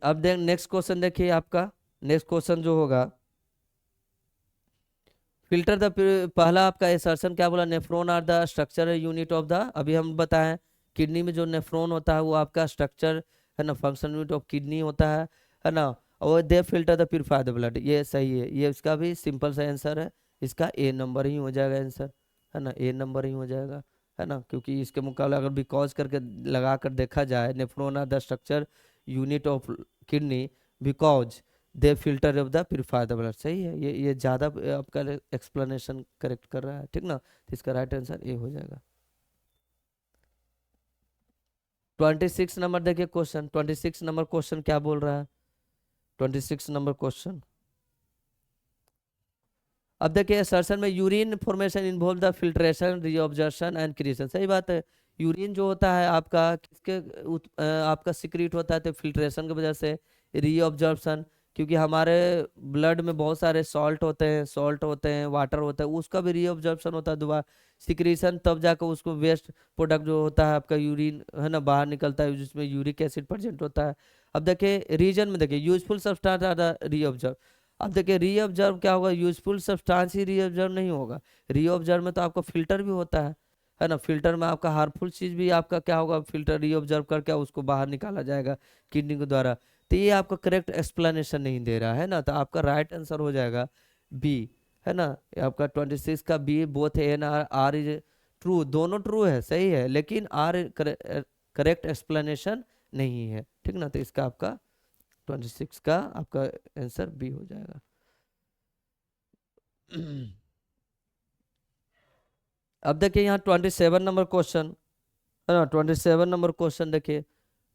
अब देख नेक्स्ट क्वेश्चन देखिए आपका, नेक्स्ट क्वेश्चन जो होगा फिल्टर द, पहला आपका एसर्शन क्या बोला, nephron are the structural unit of the, अभी हम बताएं किडनी में जो नेफ्रॉन होता है वो आपका स्ट्रक्चर है ना, फंक्शन यूनिट ऑफ किडनी होता है ना। और they filter the purify the blood, ये सही है, ये इसका भी सिंपल सा आंसर है, इसका ए नंबर ही हो जाएगा आंसर, है ना, ए नंबर ही हो जाएगा, है ना, क्योंकि इसके मुकाबले अगर बिकॉज करके लगा कर देखा जाए, nephron are the structure unit of kidney because they filter of the purify the blood, सही है, ये ज़्यादा आपका एक्सप्लेनेशन करेक्ट कर रहा है, ठीक ना, तो इसका राइट आंसर ए हो जाएगा। 26 नंबर देखिए क्वेश्चन, 26 नंबर क्वेश्चन क्या बोल रहा है, 26 नंबर क्वेश्चन, अब देखिए असर्शन में urine formation involve the filtration reabsorption and secretion, सही बात है, यूरिन जो होता है आपका किसके आपका सिक्रीट होता है, तो फिल्ट्रेशन की वजह से, रीऑब्जर्प्शन क्योंकि हमारे ब्लड में बहुत सारे सॉल्ट होते हैं, वाटर होता है, उसका भी रीऑब्जर्प्शन होता है दोबारा, सिक्रीशन तब जाकर उसको वेस्ट प्रोडक्ट जो होता है आपका यूरिन है ना बाहर निकलता है, जिसमें यूरिक एसिड प्रेजेंट होता है। अब देखिए रीजन में देखिए यूजफुल सब्सटेंस आर द रीऑब्जर्व, अब देखिए रीऑब्जर्व क्या होगा, यूजफुल सब्सटेंस ही रीऑब्जर्व नहीं होगा, रीऑब्जर्व में तो आपका फिल्टर भी होता है ना, फिल्टर में आपका हार्मफुल चीज भी आपका क्या होगा, फिल्टर रीऑब्जर्व करके उसको बाहर निकाला जाएगा किडनी के द्वारा, तो ये आपका करेक्ट एक्सप्लेनेशन नहीं दे रहा है ना, तो आपका राइट आंसर हो जाएगा बी, है ना, ये आपका 26 का B, both A and R, R is true, दोनों ट्रू है, सही है, लेकिन आर करेक्ट एक्सप्लेनेशन नहीं है, ठीक ना, तो इसका आपका 26 का आपका आंसर बी हो जाएगा। अब देखिए यहाँ 27 नंबर क्वेश्चन, है ना, 27 नंबर क्वेश्चन देखिए,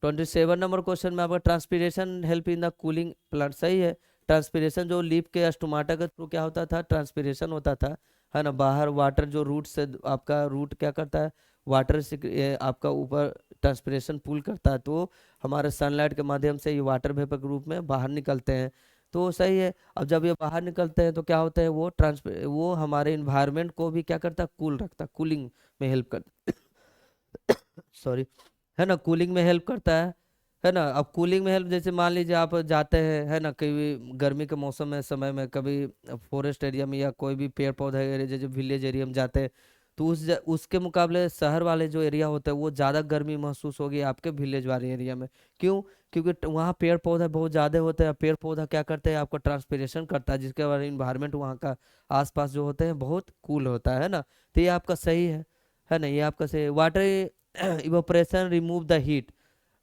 27 नंबर क्वेश्चन में आपका transpiration help in the cooling plant, सही है, ट्रांसपीरेशन जो लीफ के स्टोमाटा के थ्रू क्या होता था, ट्रांसपीरेशन होता था, है ना, बाहर वाटर जो रूट से आपका रूट क्या करता है, वाटर से आपका ऊपर ट्रांसपीरेशन पुल करता है, तो हमारे सनलाइट के माध्यम से ये वाटर वेपर के रूप में बाहर निकलते हैं, तो सही है। अब जब ये बाहर निकलते हैं तो क्या होता है, वो हमारे इन्वायरमेंट को भी क्या करता है, कूल रखता है, कूलिंग में हेल्प करता सॉरी, है ना, कूलिंग में हेल्प करता है ना, अब कूलिंग में हेल्प जैसे मान लीजिए आप जाते हैं, है ना, कभी गर्मी के मौसम में समय में कभी फॉरेस्ट एरिया में या कोई भी पेड़ पौधा एरिया जैसे विलेज एरिया में जाते हैं, तो उसके मुकाबले शहर वाले जो एरिया होते हैं वो ज़्यादा गर्मी महसूस होगी आपके विलेज वाले एरिया में, क्यों, क्योंकि वहाँ पेड़ पौधे बहुत ज़्यादा होते हैं, पेड़ पौधा क्या करते हैं, आपको ट्रांसपिरेशन करता है, जिसके बाद इन्वायरमेंट वहाँ का आसपास जो होते हैं बहुत कूल होता है ना, तो ये आपका सही है ना, ये आपका सही, water evaporation remove the heat,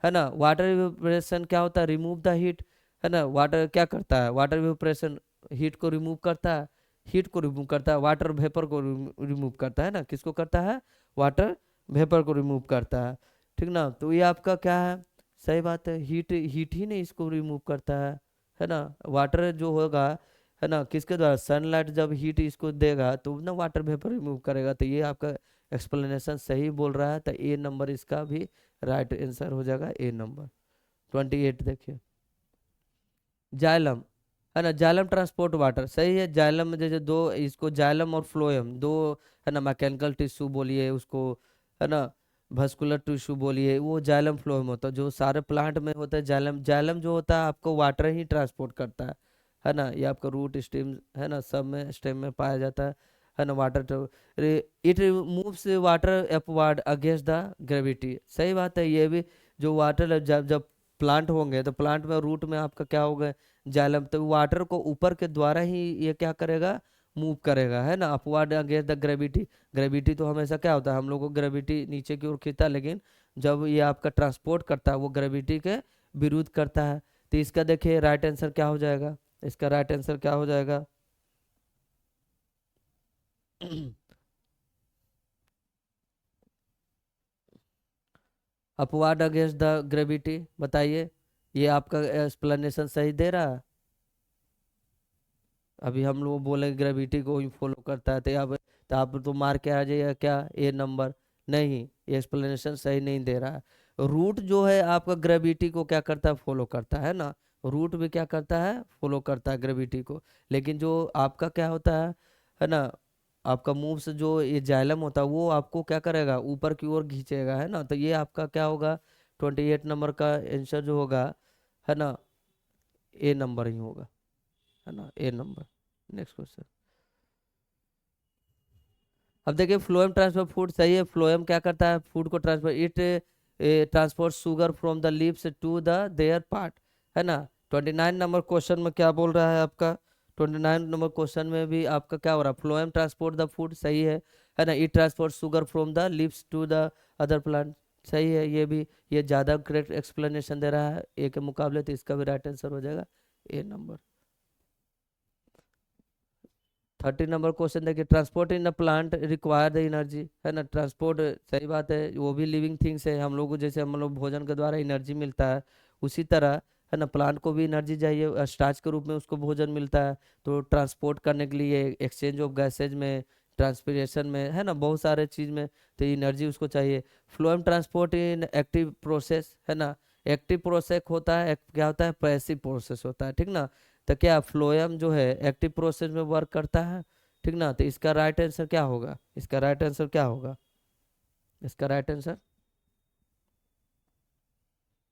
है ना, वाटर इवेपोरेशन क्या होता है, रिमूव द हीट, है ना, वाटर क्या करता है, वाटर इवेपोरेशन हीट को रिमूव करता है, हीट को रिमूव करता है, वाटर वेपर को रिमूव करता है ना, किसको करता है, वाटर वेपर को रिमूव करता है, ठीक ना, तो ये आपका क्या है, सही बात है, हीट हीट ही नहीं इसको रिमूव करता है ना, वाटर जो होगा, है ना, किसके द्वारा, सनलाइट जब हीट इसको देगा तो ना वाटर वेपर रिमूव करेगा, तो ये आपका एक्सप्लेनेशन सही बोल रहा है, तो ए नंबर इसका भी राइट आंसर हो जाएगा, ए नंबर। 28 देखिए, जाइलम, है ना, जाइलम ट्रांसपोर्ट वाटर, सही है, जाइलम में जैसे दो इसको जाइलम और फ्लोएम दो, है ना, मैकेनिकल टिश्यू बोलिए उसको, है ना, भस्कुलर टिश्यू बोलिए, वो जाइलम फ्लोएम होता है, जो सारे प्लांट में होता है, जाइलम जाइलम जो होता है आपको वाटर ही ट्रांसपोर्ट करता है ना, ये आपका रूट स्टेम, है ना, सब में स्टेम में पाया जाता है ना, water, it moves water upward against the gravity, सही बात है, ये भी जो वाटर जब जब प्लांट होंगे तो प्लांट में रूट में आपका क्या होगा, जाइलम, तो वाटर को ऊपर के द्वारा ही ये क्या करेगा, मूव करेगा, है ना, upward against the gravity, gravity तो हमेशा क्या होता है, हम लोग को ग्रेविटी नीचे की ओर खींचता है, लेकिन जब ये आपका ट्रांसपोर्ट करता है वो ग्रेविटी के विरुद्ध करता है, तो इसका देखिए राइट आंसर क्या हो जाएगा, इसका राइट आंसर क्या हो जाएगा अपवर्ड अगेंस्ट द ग्रेविटी, बताइए, ये आपका एक्सप्लेनेशन सही दे रहा है, अभी हम लोग बोले ग्रेविटी को ही फॉलो करता है, तो आप तो मार के आ जाइएगा क्या, ए नंबर, नहीं, ये एक्सप्लेनेशन सही नहीं दे रहा है, रूट जो है आपका ग्रेविटी को क्या करता है, फॉलो करता है ना, रूट भी क्या करता है, फॉलो करता है ग्रेविटी को, लेकिन जो आपका क्या होता है ना, आपका मूव से जो ये जाइलम होता है वो आपको क्या करेगा, ऊपर की ओर खींचेगा, है ना, तो ये आपका क्या होगा, 28 नंबर का आंसर जो होगा, है ना, ए नंबर ही होगा, है ना, ए नंबर। नेक्स्ट क्वेश्चन, अब देखिए फ्लोएम ट्रांसफर फूड सही है, फ्लोएम क्या करता है, फूड को transfer, it transport sugar from the lips to the their part, है ना। 29 नंबर क्वेश्चन में क्या बोल रहा है आपका, 29 नंबर क्वेश्चन में भी आपका क्या हो रहा है, फ्लोएम ट्रांसपोर्ट द फूड सही है ना। It transport sugar from the lips to the other plant, सही है ये भी। ये ज़्यादा करेक्ट एक्सप्लेनेशन दे रहा है ए के मुकाबले, तो इसका भी राइट आंसर हो जाएगा ए नंबर। 30 नंबर क्वेश्चन देखिए, transport in a plant require the energy, है ना। ट्रांसपोर्ट सही बात है, वो भी लिविंग थिंग्स है, हम लोग को जैसे हम लोग भोजन के द्वारा एनर्जी मिलता है, उसी तरह है ना प्लांट को भी एनर्जी चाहिए, स्टार्च के रूप में उसको भोजन मिलता है। तो ट्रांसपोर्ट करने के लिए एक्सचेंज ऑफ गैसेज में, ट्रांसपिरेशन में, है ना, बहुत सारे चीज़ में तो एनर्जी उसको चाहिए। फ्लोएम ट्रांसपोर्ट इन एक्टिव प्रोसेस, है ना। एक्टिव प्रोसेस होता है, क्या होता है, पैसिव प्रोसेस होता है, ठीक ना। तो क्या फ्लोएम जो है एक्टिव प्रोसेस में वर्क करता है, ठीक ना। तो इसका राइट आंसर क्या होगा, इसका राइट आंसर क्या होगा, इसका राइट आंसर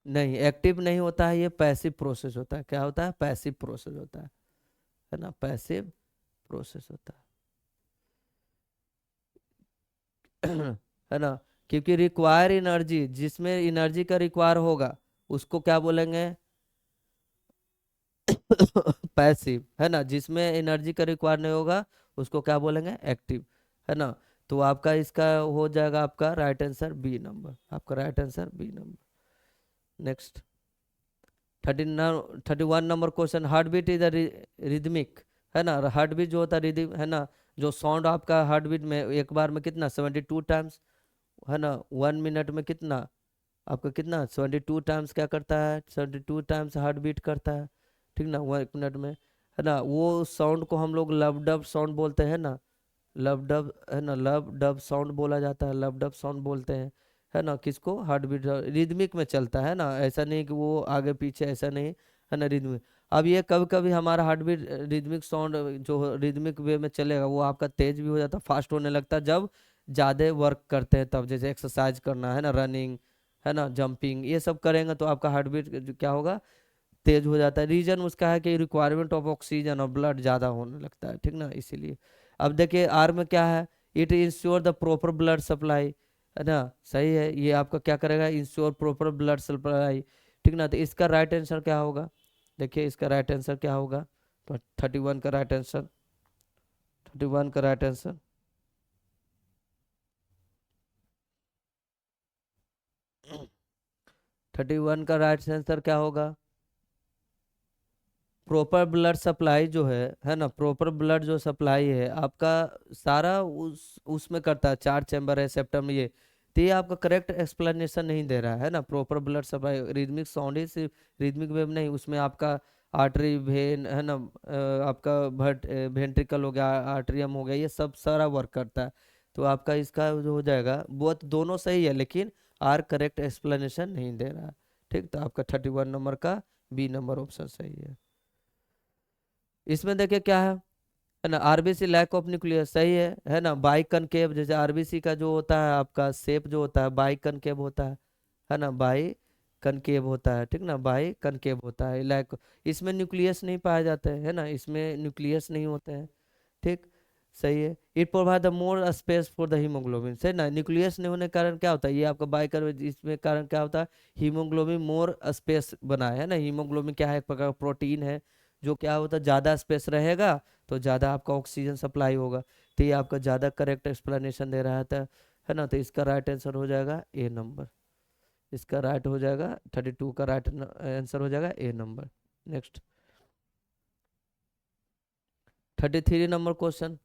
नहीं, एक्टिव नहीं होता है, ये पैसिव प्रोसेस होता है। क्या होता है, पैसिव प्रोसेस होता है ना, पैसिव प्रोसेस होता है है ना। क्योंकि रिक्वायर एनर्जी, जिसमें एनर्जी का रिक्वायर होगा उसको क्या बोलेंगे, पैसिव, है ना। जिसमें एनर्जी का रिक्वायर नहीं होगा उसको क्या बोलेंगे, एक्टिव, है ना। तो आपका इसका हो जाएगा आपका राइट आंसर बी नंबर, आपका right answer B number. Next 31 number question, heart beat is rhythmic, है ना। हार्ट बीट जो होता है रिदम, है ना, जो साउंड आपका हार्ट बीट में एक बार में कितना 72 टाइम्स, है ना, 1 मिनट में कितना आपका कितना 72 टाइम्स क्या करता है, 72 टाइम्स हार्ट बीट करता है, ठीक ना, 1 मिनट में, है ना। वो साउंड को हम लोग लव डब साउंड बोलते हैं ना, लव डब, है ना, लव डब साउंड बोला जाता है, लव डब साउंड बोलते हैं, है ना। किसको, हार्ट बीट रिदमिक में चलता है ना, ऐसा नहीं कि वो आगे पीछे, ऐसा नहीं, है ना, रिदमिक। अब ये कभी कभी हमारा हार्ट बीट रिदमिक साउंड जो रिदमिक वे में चलेगा वो आपका तेज भी हो जाता है, फास्ट होने लगता है जब ज़्यादा वर्क करते हैं तब, जैसे एक्सरसाइज करना, है ना, रनिंग, है ना, जंपिंग, ये सब करेंगे तो आपका हार्ट बीट क्या होगा, तेज हो जाता है। रीजन उसका है कि रिक्वायरमेंट ऑफ ऑक्सीजन और ब्लड ज़्यादा होने लगता है, ठीक ना, इसीलिए। अब देखिए आर में क्या है, it ensure the proper blood supply, है ना, सही है। ये आपका क्या करेगा, इंश्योर प्रॉपर ब्लड सप्लाई, ठीक ना। तो इसका राइट आंसर क्या होगा, देखिए इसका राइट आंसर क्या होगा, तो 31 का राइट आंसर, 31 का राइट आंसर 31 का राइट आंसर क्या होगा, प्रॉपर ब्लड सप्लाई जो है ना, प्रॉपर ब्लड जो सप्लाई है आपका सारा उसमें करता है, 4 चैम्बर है सेप्टम ये। तो ये आपका करेक्ट एक्सप्लेनेशन नहीं दे रहा है ना, proper blood supply rhythmic sound ही सिर्फ रिदमिक वेव नहीं, उसमें आपका आर्टरी वेन, है ना, आपका भट वेंट्रिकल हो गया, आर्टरियम हो गया, ये सब सारा वर्क करता है। तो आपका इसका जो हो जाएगा बहुत दोनों सही है, लेकिन आर करेक्ट एक्सप्लेनेशन नहीं दे रहा है, ठीक। तो आपका 31 नंबर का बी नंबर ऑप्शन सही है। इसमें देखिए क्या है ना, आरबीसी लैक ऑफ न्यूक्लियस सही है ना। बाई कनकेव, जैसे आरबीसी का जो होता है आपका शेप जो होता है बाई कनकेव होता है ना, बाई कनकेव होता है, ठीक ना, बाई कनकेव होता है, लैक, इसमें न्यूक्लियस नहीं पाए जाते हैं, है ना, इसमें न्यूक्लियस नहीं होते हैं, ठीक, सही है। It provide the more space for the haemoglobin, सही ना। न्यूक्लियस नहीं होने के कारण क्या होता है, ये आपका बाई कर, इसमें कारण क्या होता है, हीमोग्लोबिन मोर स्पेस बनाए, है ना। हीमोग्लोबिन क्या है, एक प्रकार का प्रोटीन है जो क्या होता है, ज़्यादा स्पेस रहेगा तो ज़्यादा आपका ऑक्सीजन सप्लाई होगा। तो ये आपका ज़्यादा करेक्ट एक्सप्लेनेशन दे रहा था, है ना। तो इसका राइट आंसर हो जाएगा ए नंबर, इसका राइट हो जाएगा 32 का राइट आंसर हो जाएगा A number. Next 33 number question,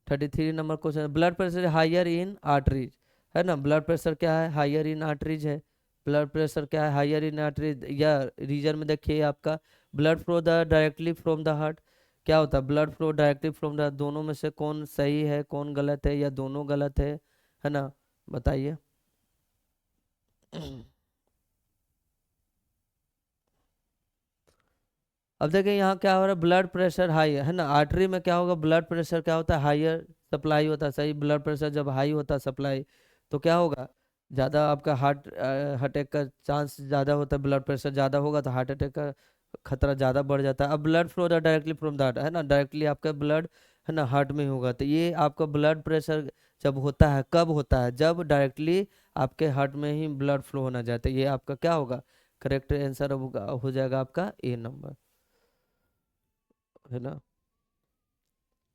33 number question, blood pressure higher in arteries, है ना। ब्लड प्रेशर क्या है, हाइयर इन आर्टरीज है। ब्लड प्रेशर क्या है, हाइयर इन आर्टरीज, या रीजन में देखिए आपका blood flow the directly from the heart, क्या होता है, blood flow directly from the, दोनों में से कौन सही है कौन गलत है, या दोनों गलत है ना, बताइए। अब देखिए यहाँ क्या हो रहा है, ब्लड प्रेशर हाई है ना, आर्टरी में क्या होगा, ब्लड प्रेशर क्या होता है, हाइयर सप्लाई होता है, सही। ब्लड प्रेशर जब हाई होता है सप्लाई तो क्या होगा, ज़्यादा आपका हार्ट अटैक का चांस ज़्यादा होता है, ब्लड प्रेशर ज़्यादा होगा तो हार्ट अटैक का खतरा ज़्यादा बढ़ जाता है। अब blood flow directly from the heart, है ना, डायरेक्टली आपका ब्लड है ना हार्ट में होगा। तो ये आपका ब्लड प्रेशर जब होता है, कब होता है? जब डायरेक्टली आपके हार्ट में ही ब्लड फ्लो होना चाहता है। ये आपका क्या होगा? करेक्ट आंसर हो जाएगा आपका ए नंबर, है ना।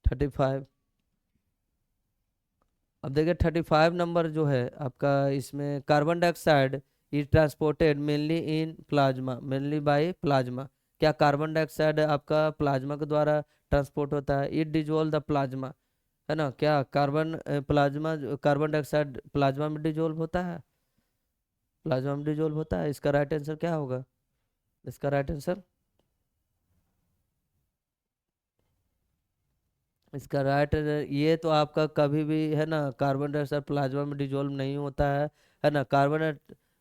35। अब देखिए 35 नंबर जो है आपका, इसमें carbon dioxide is transported mainly in plasma, mainly by plasma. क्या कार्बन डाइऑक्साइड आपका प्लाज्मा के द्वारा ट्रांसपोर्ट होता है? इट डिजोल्व द प्लाज्मा, है ना। क्या कार्बन डाइऑक्साइड प्लाज्मा में डिजोल्व होता है? प्लाज्मा में डिजोल्व होता है। इसका राइट आंसर क्या होगा? इसका राइट आंसर, इसका राइट, ये तो आपका कभी भी, है ना, कार्बन डाइऑक्साइड प्लाज्मा में डिजोल्व नहीं होता है ना। कार्बन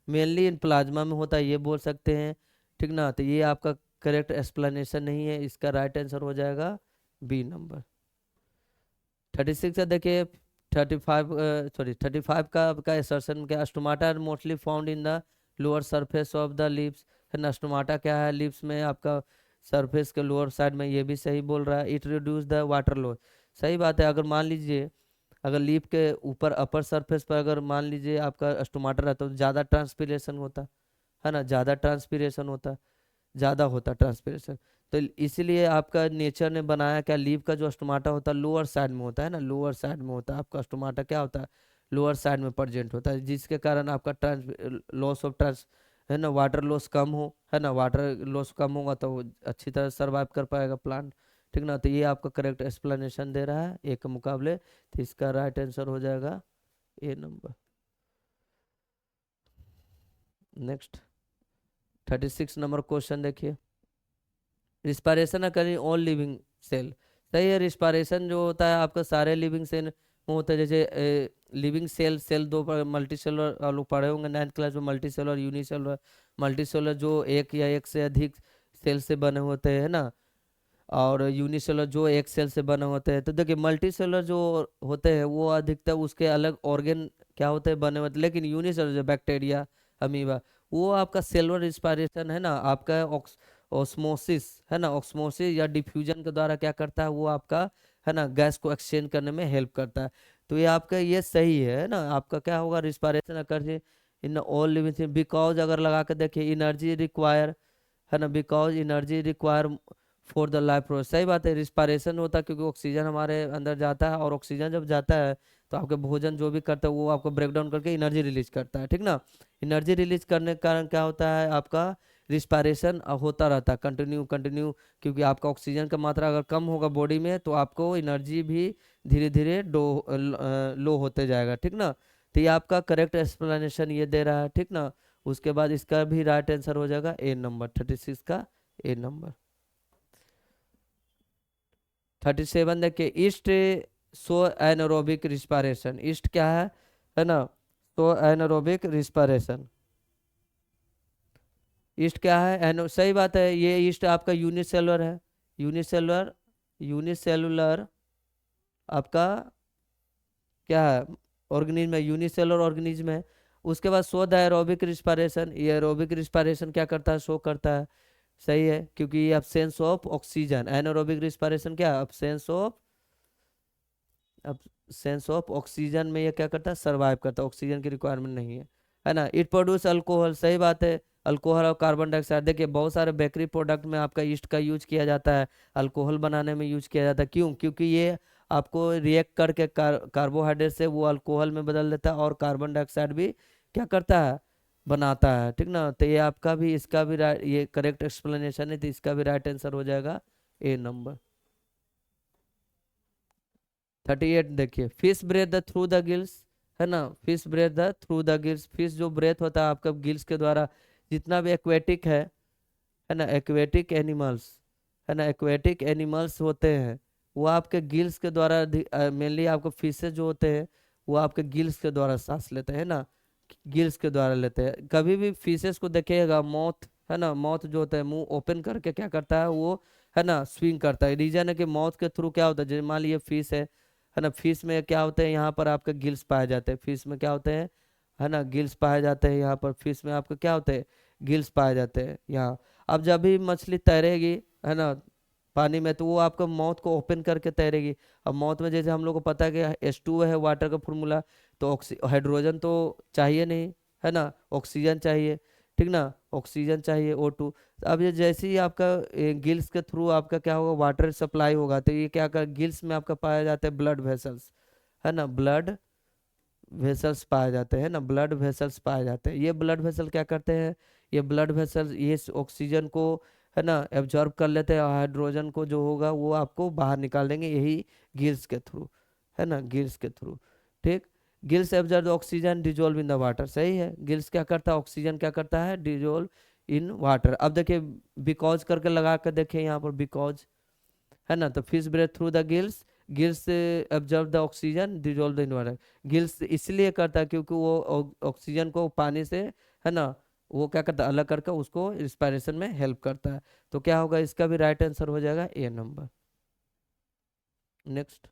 मेनली इन प्लाज्मा में होता है, ये बोल सकते हैं, ठीक ना। तो ये आपका करेक्ट एक्सप्लेनेशन नहीं है। इसका राइट आंसर हो जाएगा बी नंबर। 36 है देखिए। 35 सॉरी 35 का आपका असर्शन क्या? Stomata mostly found in the lower surface of the lips, है ना। स्टोमाटा क्या है? लिप्स में आपका सरफेस के लोअर साइड में, ये भी सही बोल रहा है। It reduce the water loss, सही बात है। अगर मान लीजिए, अगर लिप के ऊपर अपर सरफेस पर अगर मान लीजिए आपका स्टोमाटा रहता है तो ज़्यादा ट्रांसपीरेशन होता है ना, ज़्यादा ट्रांसपीरेशन होता, ज़्यादा होता ट्रांसपीरेशन। तो इसीलिए आपका नेचर ने बनाया क्या? लीव का जो स्टोमाटा होता है लोअर साइड में होता है ना, लोअर साइड में होता है आपका स्टोमाटा, क्या होता है? लोअर साइड में प्रेजेंट होता है, जिसके कारण आपका लॉस ऑफ ट्रांस, है ना, वाटर लॉस कम हो, है ना। वाटर लॉस कम होगा तो वो अच्छी तरह सर्वाइव कर पाएगा प्लांट, ठीक ना। तो ये आपका करेक्ट एक्सप्लेनेशन दे रहा है ए के मुकाबले। तो इसका राइट आंसर हो जाएगा A number. Next 36 number question देखिए। Respiration occurring all living cell, सही है। रिस्पायरेशन जो होता है आपका सारे लिविंग सेल में होता है। जैसे लिविंग सेल, सेल दो मल्टी सेलर, आप लोग पढ़े होंगे 9th क्लास में, multi cellular, unicellular. Multi cellular जो एक या एक से अधिक सेल से बने होते हैं ना, और यूनिसेलर जो एक सेल से बने होते हैं। तो देखिए मल्टी सेलर जो होते हैं वो अधिकतर उसके अलग ऑर्गेन क्या होते हैं, बने होते हैं। लेकिन यूनिसेलर जो बैक्टीरिया, अमीबा, वो आपका सेलुलर रिस्पायरेशन, है ना, आपका ऑस्मोसिस, है ना, ऑस्मोसिस या डिफ्यूजन के द्वारा क्या करता है वो आपका, है ना, गैस को एक्सचेंज करने में हेल्प करता है। तो ये आपका ये सही है ना। आपका क्या होगा? Respiration occur in all living thing, because अगर लगा के देखिए एनर्जी रिक्वायर, है ना, because energy require for the life process, सही बात है। रिस्पायरेशन होता है क्योंकि ऑक्सीजन हमारे अंदर जाता है, और ऑक्सीजन जब जाता है तो आपके भोजन जो भी करता है वो आपको ब्रेक डाउन करके एनर्जी रिलीज करता है, ठीक ना। एनर्जी रिलीज करने के कारण क्या होता है? आपका रिस्पायरेशन होता रहता है कंटिन्यू कंटिन्यू, क्योंकि आपका ऑक्सीजन का मात्रा अगर कम होगा बॉडी में तो आपको एनर्जी भी धीरे धीरे लो होते जाएगा, ठीक ना। तो ये आपका करेक्ट एक्सप्लेनेशन ये दे रहा है, ठीक ना। उसके बाद इसका भी राइट आंसर हो जाएगा ए नंबर, 36 का ए नंबर। 37 देखिए। ईस्ट सो एनारोबिक रिस्पायरेशन, ईस्ट क्या है ना, सो एनारोबिक रिस्पायरेशन। ईस्ट क्या है? एनो, सही बात है। ये ईस्ट आपका यूनिसेलुलर है, यूनिसेलुलर, यूनिसेलुलर आपका क्या है? ऑर्गेनिज्म है, यूनिसेलुलर ऑर्गेनिज्म है। उसके बाद शो द एरोबिक रिस्पायरेशन, ये एरोबिक रिस्पायरेशन क्या करता है? शो करता है, सही है, क्योंकि ये absence of oxygen. Anaerobic respiration क्या है? absence ऑफ ऑक्सीजन में ये क्या करता है? सर्वाइव करता है, ऑक्सीजन की रिक्वायरमेंट नहीं है ना। इट प्रोड्यूस अल्कोहल, सही बात है। अल्कोहल और कार्बन डाइऑक्साइड, देखिए बहुत सारे बेकरी प्रोडक्ट में आपका ईस्ट का यूज किया जाता है, अल्कोहल बनाने में यूज किया जाता है। क्यों? क्योंकि ये आपको रिएक्ट करके कार्बोहाइड्रेट से वो अल्कोहल में बदल देता है, और कार्बन डाइऑक्साइड भी क्या करता है? बनाता है, ठीक ना। तो ये आपका भी, इसका भी ये करेक्ट एक्सप्लेनेशन है, तो इसका भी राइट आंसर हो जाएगा ए नंबर। 38 देखिए। Fish breathe the through the gills, है ना, fish breathe the through the gills. Fish जो ब्रेथ होता है आपका गिल्स के द्वारा, जितना भी एक्वेटिक है ना, एक्वेटिक एनिमल्स, है ना, एक्वेटिक एनिमल्स होते हैं वो आपके गिल्स के द्वारा, मेनली आपको फिशेज जो होते हैं वो आपके गिल्स के द्वारा सांस लेते हैं ना, गिल्स के द्वारा लेते हैं। कभी भी फिशेस को देखिएगा, मौत, है ना, मौत जो होता है मुंह ओपन करके क्या करता है वो, है ना, स्विंग करता है। रीजन है कि मौत के थ्रू क्या होता है, जैसे मान लीजिए फिश है ना, फिश में क्या होते हैं, यहाँ पर आपके गिल्स पाए जाते हैं। फिश में क्या होते हैं, है ना, गिल्स पाए जाते हैं। यहाँ पर फिश में आपके क्या होते हैं? गिल्स पाए जाते हैं यहाँ। अब जब भी मछली तैरेगी, है ना, पानी में, तो वो आपका माउथ को ओपन करके तैरेगी। अब माउथ में जैसे हम लोग को पता है कि H2 है वाटर का फॉर्मूला, तो हाइड्रोजन तो चाहिए नहीं, है ना, ऑक्सीजन चाहिए, ठीक ना, ऑक्सीजन चाहिए O2। अब ये जैसे ही आपका गिल्स के थ्रू आपका क्या होगा, वाटर सप्लाई होगा, तो ये क्या कर गिल्स में आपका पाया जाता है ब्लड वेसल्स, है ना, ब्लड वेसल्स पाए जाते हैं ना, ब्लड वेसल्स पाए जाते हैं। ये ब्लड वेसल क्या करते हैं, ये ब्लड वेसल्स ये ऑक्सीजन को, है ना, एब्जॉर्ब कर लेते हैं, और हाइड्रोजन को जो होगा वो आपको बाहर निकाल देंगे, यही गिल्स के थ्रू, है ना, गिल्स के थ्रू। ठीक, gills absorb oxygen dissolve in the water, सही है, गिल्स क्या करता है, ऑक्सीजन क्या करता है, डिजोल्व इन वाटर। अब देखिए बिकॉज करके लगा कर देखिए यहाँ पर, बिकॉज, है ना, तो fish breath through the gills, gills absorb the oxygen dissolve in water. Gills इसलिए करता है क्योंकि वो ऑक्सीजन को पानी से, है ना, वो क्या करता है, अलग करके उसको रिस्पायरेशन में हेल्प करता है। तो क्या होगा, इसका भी राइट आंसर हो जाएगा ए नंबर। नेक्स्ट,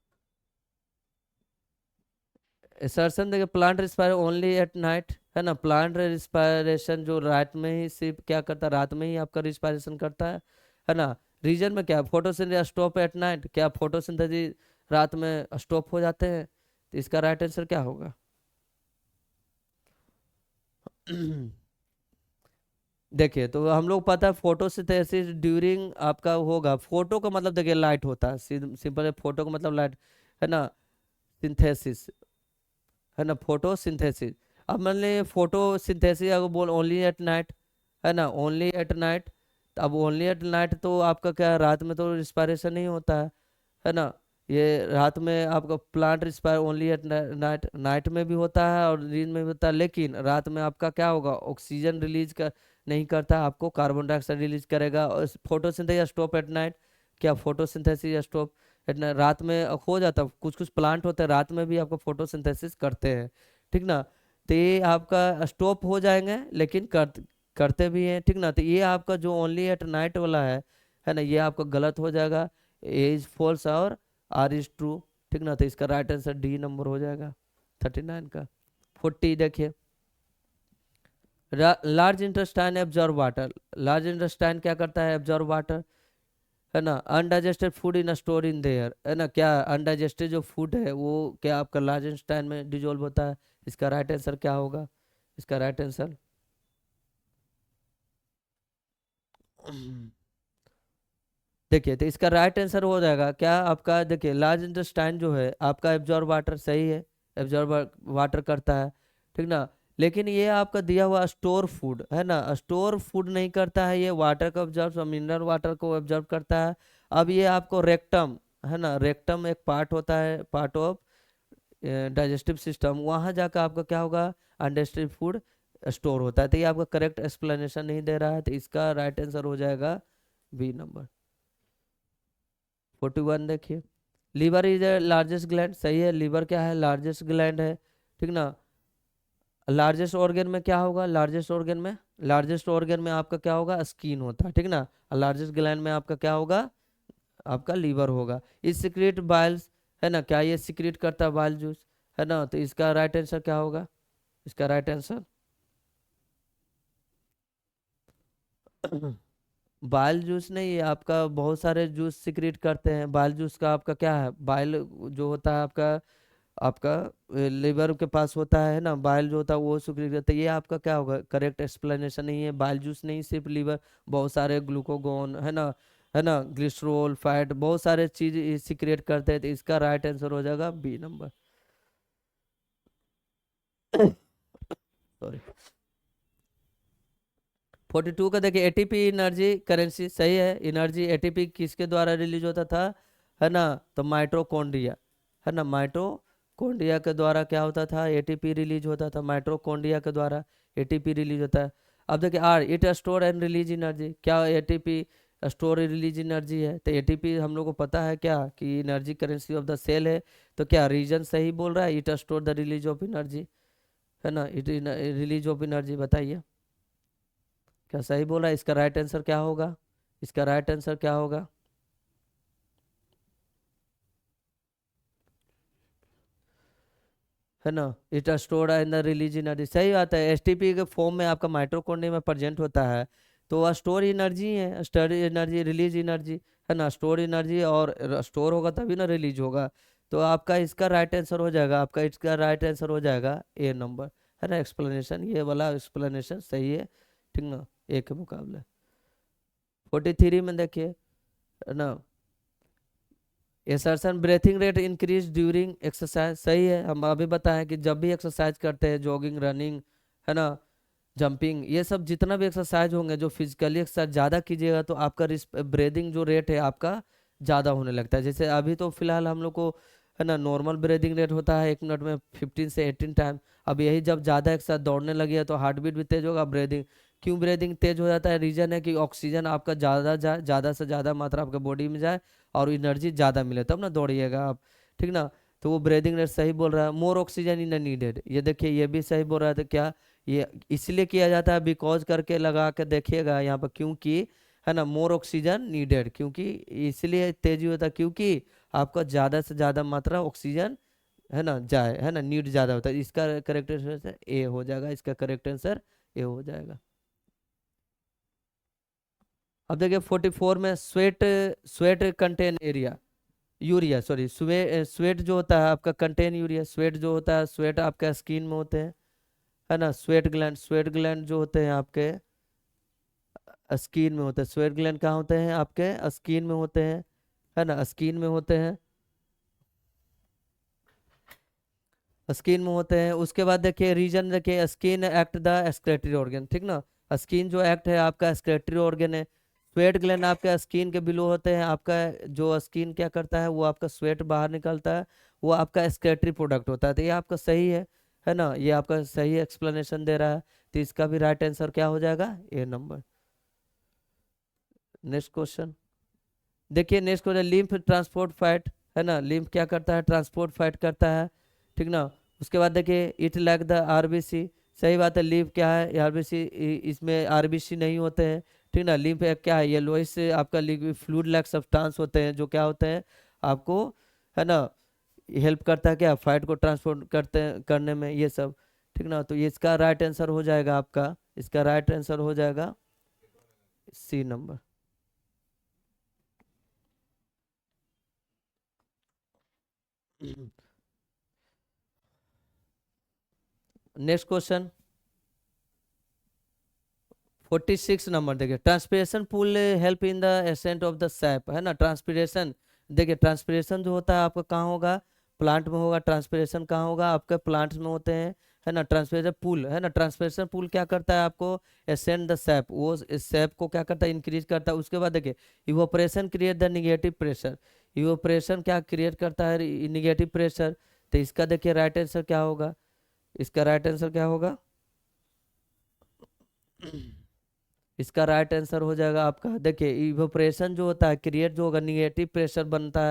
असर्शन देखिए, plant respire only at night, है ना, प्लांट रिस्पायरेशन जो रात में ही सिर्फ क्या करता है, रात में ही आपका रिस्पायरेशन करता है ना। रीजन में क्या, फोटोसिंथेसिस स्टॉप एट नाइट, क्या फोटोसिंथेसिस रात में स्टॉप हो जाते हैं, तो इसका राइट आंसर क्या होगा। देखिए तो हम लोग पता है फोटोसिंथेसिस ड्यूरिंग आपका होगा, फोटो का मतलब देखिए लाइट होता है, सिंपल है, फोटो का मतलब लाइट, है ना, सिंथेसिस, है ना, फोटोसिंथेसिस। अब मान लीजिए फोटोसिंथेसिस अगर बोल ओनली एट नाइट, है ना, ओनली एट नाइट, तो अब ओनली एट नाइट तो आपका क्या है, रात में तो रिस्पायरेशन नहीं होता है ना, ये रात में आपका plant respire only at night, night में भी होता है और दिन में भी होता है, लेकिन रात में आपका क्या होगा, ऑक्सीजन रिलीज कर नहीं करता, आपको कार्बन डाइऑक्साइड रिलीज करेगा, और फोटोसिंथेसिस स्टॉप एट नाइट, क्या फोटोसिंथेसिस स्टॉप एट रात में हो जाता है, कुछ कुछ प्लांट होते हैं रात में भी आपका फोटोसिंथेसिस करते हैं, ठीक ना, तो ये आपका स्टॉप हो जाएंगे, लेकिन करते भी हैं, ठीक ना, तो ये आपका जो ओनली एट नाइट वाला है ना, ये आपका गलत हो जाएगा, ए इज फॉल्स और आर इज ट्रू, ठीक ना, तो इसका राइट आंसर डी नंबर हो जाएगा 39 का। 40 देखिए, large intestine absorb water, large intestine क्या करता है, एब्जॉर्ब वाटर, है ना, undigested food in store in their, है ना, क्या अनडाइजेस्टेड जो फूड है वो क्या आपका लार्ज इंटेस्टाइन में डिजोल्व होता है, इसका राइट आंसर क्या होगा, इसका राइट आंसर देखिए, तो इसका राइट आंसर हो जाएगा क्या आपका, देखिए लार्ज इंटेस्टाइन जो है आपका एब्जॉर्ब वाटर, सही है, एब्जॉर्ब वाटर करता है, ठीक ना, लेकिन ये आपका दिया हुआ स्टोर फूड, है ना, स्टोर फूड नहीं करता है, ये वाटर को एब्जॉर्ब, मिनरल वाटर को एब्जॉर्ब करता है। अब ये आपको रेक्टम, है ना, रेक्टम एक पार्ट होता है, पार्ट ऑफ डाइजेस्टिव सिस्टम, वहां जाकर आपका क्या होगा, अनडाइजेस्टेड फूड स्टोर होता है, तो ये आपका करेक्ट एक्सप्लेनेशन नहीं दे रहा है, तो इसका राइट आंसर हो जाएगा बी नंबर। 41 देखिए, लीवर इज लार्जेस्ट ग्लैंड, सही है, लीवर क्या है, लार्जेस्ट ग्लैंड है, ठीक ना। लार्जेस्ट ऑर्गन में क्या होगा, लार्जेस्ट ऑर्गन में, लार्जेस्ट ऑर्गन में आपका क्या होगा, स्किन होता है, ठीक ना, लार्जेस्ट ग्लैंड में आपका क्या होगा, आपका लीवर होगा। इस सिक्रेट बाइल्स, है ना, क्या ये सिक्रेट करता है बाइल जूस, है ना, तो इसका राइट आंसर क्या होगा, इसका राइट आंसर बाइल जूस नहीं, ये आपका बहुत सारे जूस सिक्रेट करते हैं, बाइल जूस का आपका क्या है, बाइल जो होता है आपका, आपका लिवर के पास होता है ना, बाइल जो होता है वो सिक्रेट करता है, ये आपका क्या होगा, करेक्ट एक्सप्लेनेशन नहीं है, बाइल जूस नहीं, सिर्फ लिवर, बहुत सारे ग्लूकोगोन, है ना, ग्लिसरॉल, फैट, बहुत सारे चीज सिक्रेट करते हैं, तो इसका राइट आंसर हो जाएगा बी नंबर। सॉरी, 42 का देखिए, एटीपी एनर्जी करेंसी, सही है, एनर्जी एटीपी किसके द्वारा रिलीज होता था, है ना, तो माइटोकॉन्ड्रिया, है ना, माइटोकॉन्ड्रिया के द्वारा क्या होता था, एटीपी रिलीज होता था, माइटोकॉन्ड्रिया के द्वारा एटीपी रिलीज होता है। अब देखिए R, it store and release energy, क्या एटीपी स्टोर रिलीज एनर्जी है, तो एटीपी हम लोग को पता है क्या कि energy currency of the cell है, तो क्या रीजन सही बोल रहा है, it store the release of energy, है ना, इट रिलीज ऑफ एनर्जी, बताइए क्या सही बोला, इसका राइट आंसर क्या होगा, इसका राइट आंसर क्या होगा, है ना, it stored in the release energy, सही बात है, एसटीपी के फॉर्म में आपका माइटोकॉन्ड्रिया में प्रेजेंट होता है, तो वह स्टोर एनर्जी है, स्टोर एनर्जी, रिलीज एनर्जी, है ना, स्टोर एनर्जी, और स्टोर होगा तभी ना रिलीज होगा। तो आपका इसका राइट आंसर हो जाएगा, आपका इसका राइट आंसर हो जाएगा ए नंबर, है ना। एक्सप्लेनेशन, ये वाला एक्सप्लेनेशन सही है, ठीक ना, ए के मुकाबले। 43 में देखिए, है ना, exertion breathing rate increase during exercise, सही है। हम अभी बताएं कि जब भी एक्सरसाइज करते हैं, जॉगिंग, रनिंग, है ना, जंपिंग, ये सब जितना भी एक्सरसाइज होंगे, जो फिजिकली एक्सरसाइज ज़्यादा कीजिएगा तो आपका ब्रीदिंग जो रेट है आपका ज़्यादा होने लगता है। जैसे अभी तो फिलहाल हम लोग को, है ना, नॉर्मल ब्रीदिंग रेट होता है 1 मिनट में 15 से 18 टाइम। अब यही जब ज़्यादा एक साथ दौड़ने लगे तो हार्ट बीट भी तेज होगा, ब्रीदिंग, क्यों ब्रीदिंग तेज हो जाता है, रीजन है कि ऑक्सीजन आपका ज़्यादा जाए, ज़्यादा से ज़्यादा मात्रा आपके बॉडी में जाए और एनर्जी ज़्यादा मिले, तब ना दौड़िएगा आप, ठीक ना। तो वो ब्रीदिंग रेट सही बोल रहा है, मोर ऑक्सीजन इन नीडेड, ये देखिए ये भी सही बोल रहा है। तो क्या ये इसलिए किया जाता है, बिकॉज करके लगा के देखिएगा यहाँ पर, क्योंकि, है ना, मोर ऑक्सीजन नीडेड, क्योंकि इसलिए तेजी होता है क्योंकि आपका ज़्यादा से ज़्यादा मात्रा ऑक्सीजन, है ना, जाए, है ना, नीड ज़्यादा होता है। इसका करेक्ट आंसर ए हो जाएगा, इसका करेक्ट आंसर ए हो जाएगा। अब देखिए 44 में sweat, sweat contain area, urea, sorry, sweat जो होता है आपका कंटेन यूरिया, स्वेट जो होता है, स्वेट आपका स्किन में होते हैं, है ना, स्वेट ग्लैंड, स्वेट ग्लैंड जो होते हैं आपके स्किन में होते हैं, स्वेट ग्लैंड कहाँ होते हैं आपके स्किन में होते हैं, है ना, स्किन में होते हैं, स्किन में होते हैं। उसके बाद देखिए रीजन, देखिए skin act the excretory organ, ठीक ना, स्किन जो एक्ट है आपका एक्सक्रेटरी ऑर्गन है। स्वेट ग्लैंड आपका स्किन के बिलो होते हैं, आपका जो स्किन क्या करता है, वो आपका स्वेट बाहर निकलता है, वो आपका एक्सक्रेटरी प्रोडक्ट होता है। तो ये आपका सही है ना, ये आपका सही एक्सप्लेनेशन दे रहा है। तो इसका भी राइट आंसर क्या हो जाएगा, ए नंबर। नेक्स्ट क्वेश्चन देखिए, next question, lymph transport fat, है ना, लिम्फ क्या करता है, ट्रांसपोर्ट फैट करता है, ठीक ना। उसके बाद देखिए इट लैक द आरबीसी, सही बात है, लिम्फ क्या है, आरबीसी, इसमें आरबीसी नहीं होते हैं, ठीक ना। लिम्फ क्या है, येलोइश से आपका लिक्विड फ्लूइड लाइक सब्सटेंस होते हैं, जो क्या होते हैं आपको, है ना, हेल्प करता है क्या, फैट को ट्रांसपोर्ट करते हैं करने में, ये सब, ठीक ना। तो ये इसका राइट आंसर हो जाएगा आपका, इसका राइट आंसर हो जाएगा C number. Next question 46 number देखिए, transpiration pull help in the ascent of the sap, है ना। ट्रांसपिरेशन, देखिए ट्रांसपिरेशन जो होता है आपका कहाँ होगा, प्लांट में होगा। ट्रांसपिरेशन कहाँ होगा, आपके प्लांट्स में होते हैं, है ना। ट्रांसपिरेशन पूल, है ना, ट्रांसपिरेशन पूल क्या करता है आपको, एसेंट द सैप, वो सैप को क्या करता है, इंक्रीज करता है। उसके बाद देखिए evaporation create the negative pressure, evaporation क्या क्रिएट करता है, निगेटिव प्रेशर। तो इसका देखिए राइट आंसर क्या होगा, इसका राइट आंसर क्या होगा, इसका राइट आंसर हो जाएगा आपका, देखिए इवोपरेशन जो होता है क्रिएट जो होगा, निगेटिव प्रेशर बनता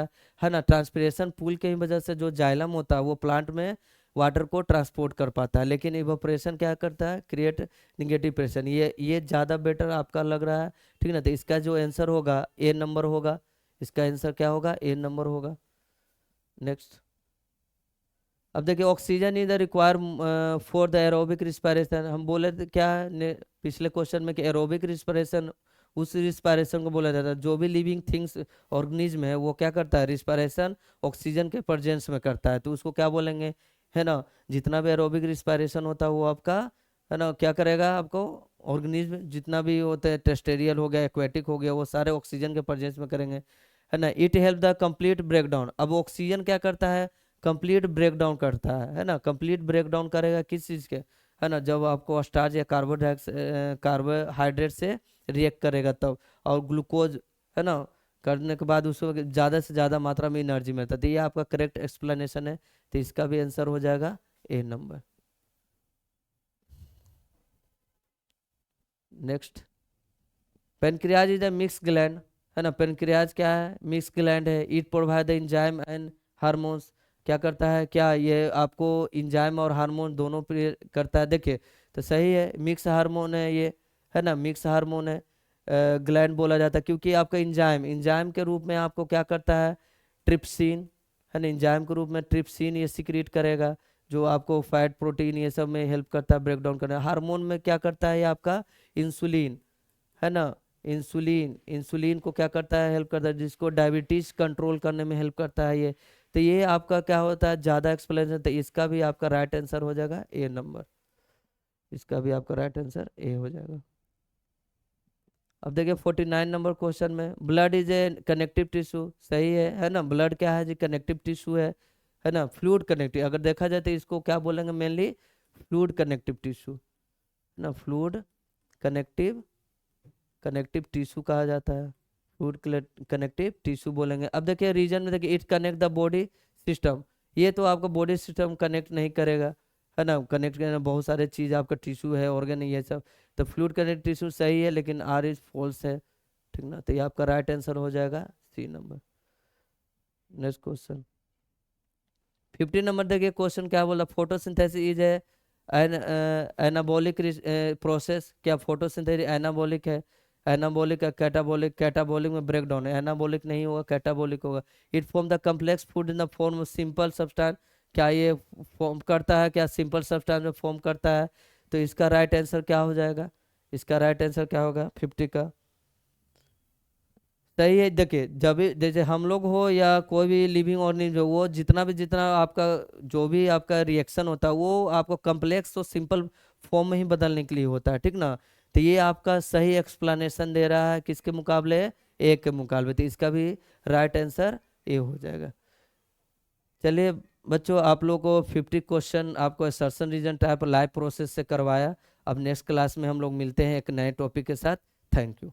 है ना। ट्रांसपिरेशन पूल की वजह से जो जाइलम होता है वो प्लांट में वाटर को ट्रांसपोर्ट कर पाता है, लेकिन इवोपरेशन क्या करता है, क्रिएट निगेटिव प्रेशर। ये ज़्यादा बेटर आपका लग रहा है, ठीक ना। तो इसका जो आंसर होगा ए नंबर होगा, इसका आंसर क्या होगा, ए नंबर होगा। नेक्स्ट, अब देखिए oxygen is the require for the aerobic respiration, हम बोले थे क्या पिछले क्वेश्चन में कि एरोबिक रिस्पायरेशन, उस रिस्पायरेशन को बोला जाता है, जो भी लिविंग थिंग्स ऑर्गेनिज्म है वो क्या करता है, रिस्पायरेशन ऑक्सीजन के प्रेजेंस में करता है, तो उसको क्या बोलेंगे, है ना। जितना भी एरोबिक रिस्पायरेशन होता है वो आपका, है ना, क्या करेगा आपको, ऑर्गेनिज्म जितना भी होते हैं, टेरेस्ट्रियल हो गया, एक्वेटिक हो गया, वो सारे ऑक्सीजन के प्रेजेंस में करेंगे, है ना। It help the complete breakdown, अब ऑक्सीजन क्या करता है, कंप्लीट ब्रेकडाउन करता है ना। कंप्लीट ब्रेकडाउन करेगा किस चीज़ के, है ना, जब आपको स्टार्च या कार्बोहाइड्रेट से रिएक्ट करेगा तब, और ग्लूकोज, है ना, करने के बाद उसको ज़्यादा से ज़्यादा मात्रा में एनर्जी मिलता है। तो ये आपका करेक्ट एक्सप्लेनेशन है, तो इसका भी आंसर हो जाएगा A number. Next, pancreas is a mix gland, है ना। पेनक्रियाज क्या है, मिक्स ग्लैंड है। It provide the enzyme and hormones, क्या करता है, क्या ये आपको इंजाइम और हार्मोन दोनों करता है, देखिए तो सही है, मिक्स हार्मोन है ये, है ना, मिक्स हार्मोन है, ग्लैंड बोला जाता है क्योंकि आपका इंजाइम, इंजाइम के रूप में आपको क्या करता है, ट्रिप्सिन, है ना, इंजाइम के रूप में ट्रिप्सिन ये सिक्रीट करेगा, जो आपको फैट प्रोटीन ये सब में हेल्प करता है ब्रेक डाउन करने। हार्मोन में क्या करता है ये आपका, इंसुलिन, है ना, इंसुलिन, इंसुलिन को क्या करता है, हेल्प करता है, जिसको डायबिटीज कंट्रोल करने में हेल्प करता है ये। तो ये आपका क्या होता है, ज़्यादा एक्सप्लेनेशन, तो इसका भी आपका राइट आंसर हो जाएगा ए नंबर, इसका भी आपका राइट आंसर ए हो जाएगा। अब देखिए 49 नंबर क्वेश्चन में, blood is a connective tissue, सही है ना, ब्लड क्या है जी, कनेक्टिव टिश्यू है ना, फ्लूइड कनेक्टिव, अगर देखा जाए तो इसको क्या बोलेंगे मेनली, फ्लूइड कनेक्टिव टिश्यू, है ना, फ्लूइड कनेक्टिव, कनेक्टिव टिश्यू कहा जाता है, फ्लूइड कनेक्टिव टिश्यू बोलेंगे। अब देखिए रीजन में देखिए, it connect the body system, ये तो आपका बॉडी सिस्टम कनेक्ट नहीं करेगा, है ना, कनेक्ट करना बहुत सारे चीज आपका टिश्यू है, ऑर्गन है, ये सब, तो फ्लूइड कनेक्टिव टिश्यू सही है, लेकिन आर इज फॉल्स है, ठीक ना, तो ये आपका राइट आंसर हो जाएगा C number. Next question 50 number देखिए, क्वेश्चन क्या बोला, फोटोसिंथेसिस इज है एनाबॉलिक प्रोसेस, क्या फोटोसिंथेसिस एनाबॉलिक है, एनाबॉलिक है कैटाबॉलिक, कैटाबॉलिक में ब्रेक डाउन है, एनाबॉलिक नहीं होगा, कैटाबॉलिक होगा। It form the complex food in the form of simple substance, क्या ये फॉर्म करता है, क्या सिंपल सब्सटेंस में फॉर्म करता है, तो इसका राइट आंसर क्या हो जाएगा, इसका राइट आंसर क्या होगा 50 का, सही है। देखिए जब भी जैसे हम लोग हो या कोई भी लिविंग ऑर्गेनिज्म हो, वो जितना आपका जो भी आपका रिएक्शन होता है वो आपको कम्प्लेक्स तो सिंपल फॉर्म में ही बदलने के लिए होता है, ठीक ना, तो ये आपका सही एक्सप्लेनेशन दे रहा है किसके मुकाबले, ए के मुकाबले, तो इसका भी राइट आंसर ए हो जाएगा। चलिए बच्चों, आप लोग को 50 क्वेश्चन आपको assertion reason type live process से करवाया। अब नेक्स्ट क्लास में हम लोग मिलते हैं एक नए टॉपिक के साथ। Thank you.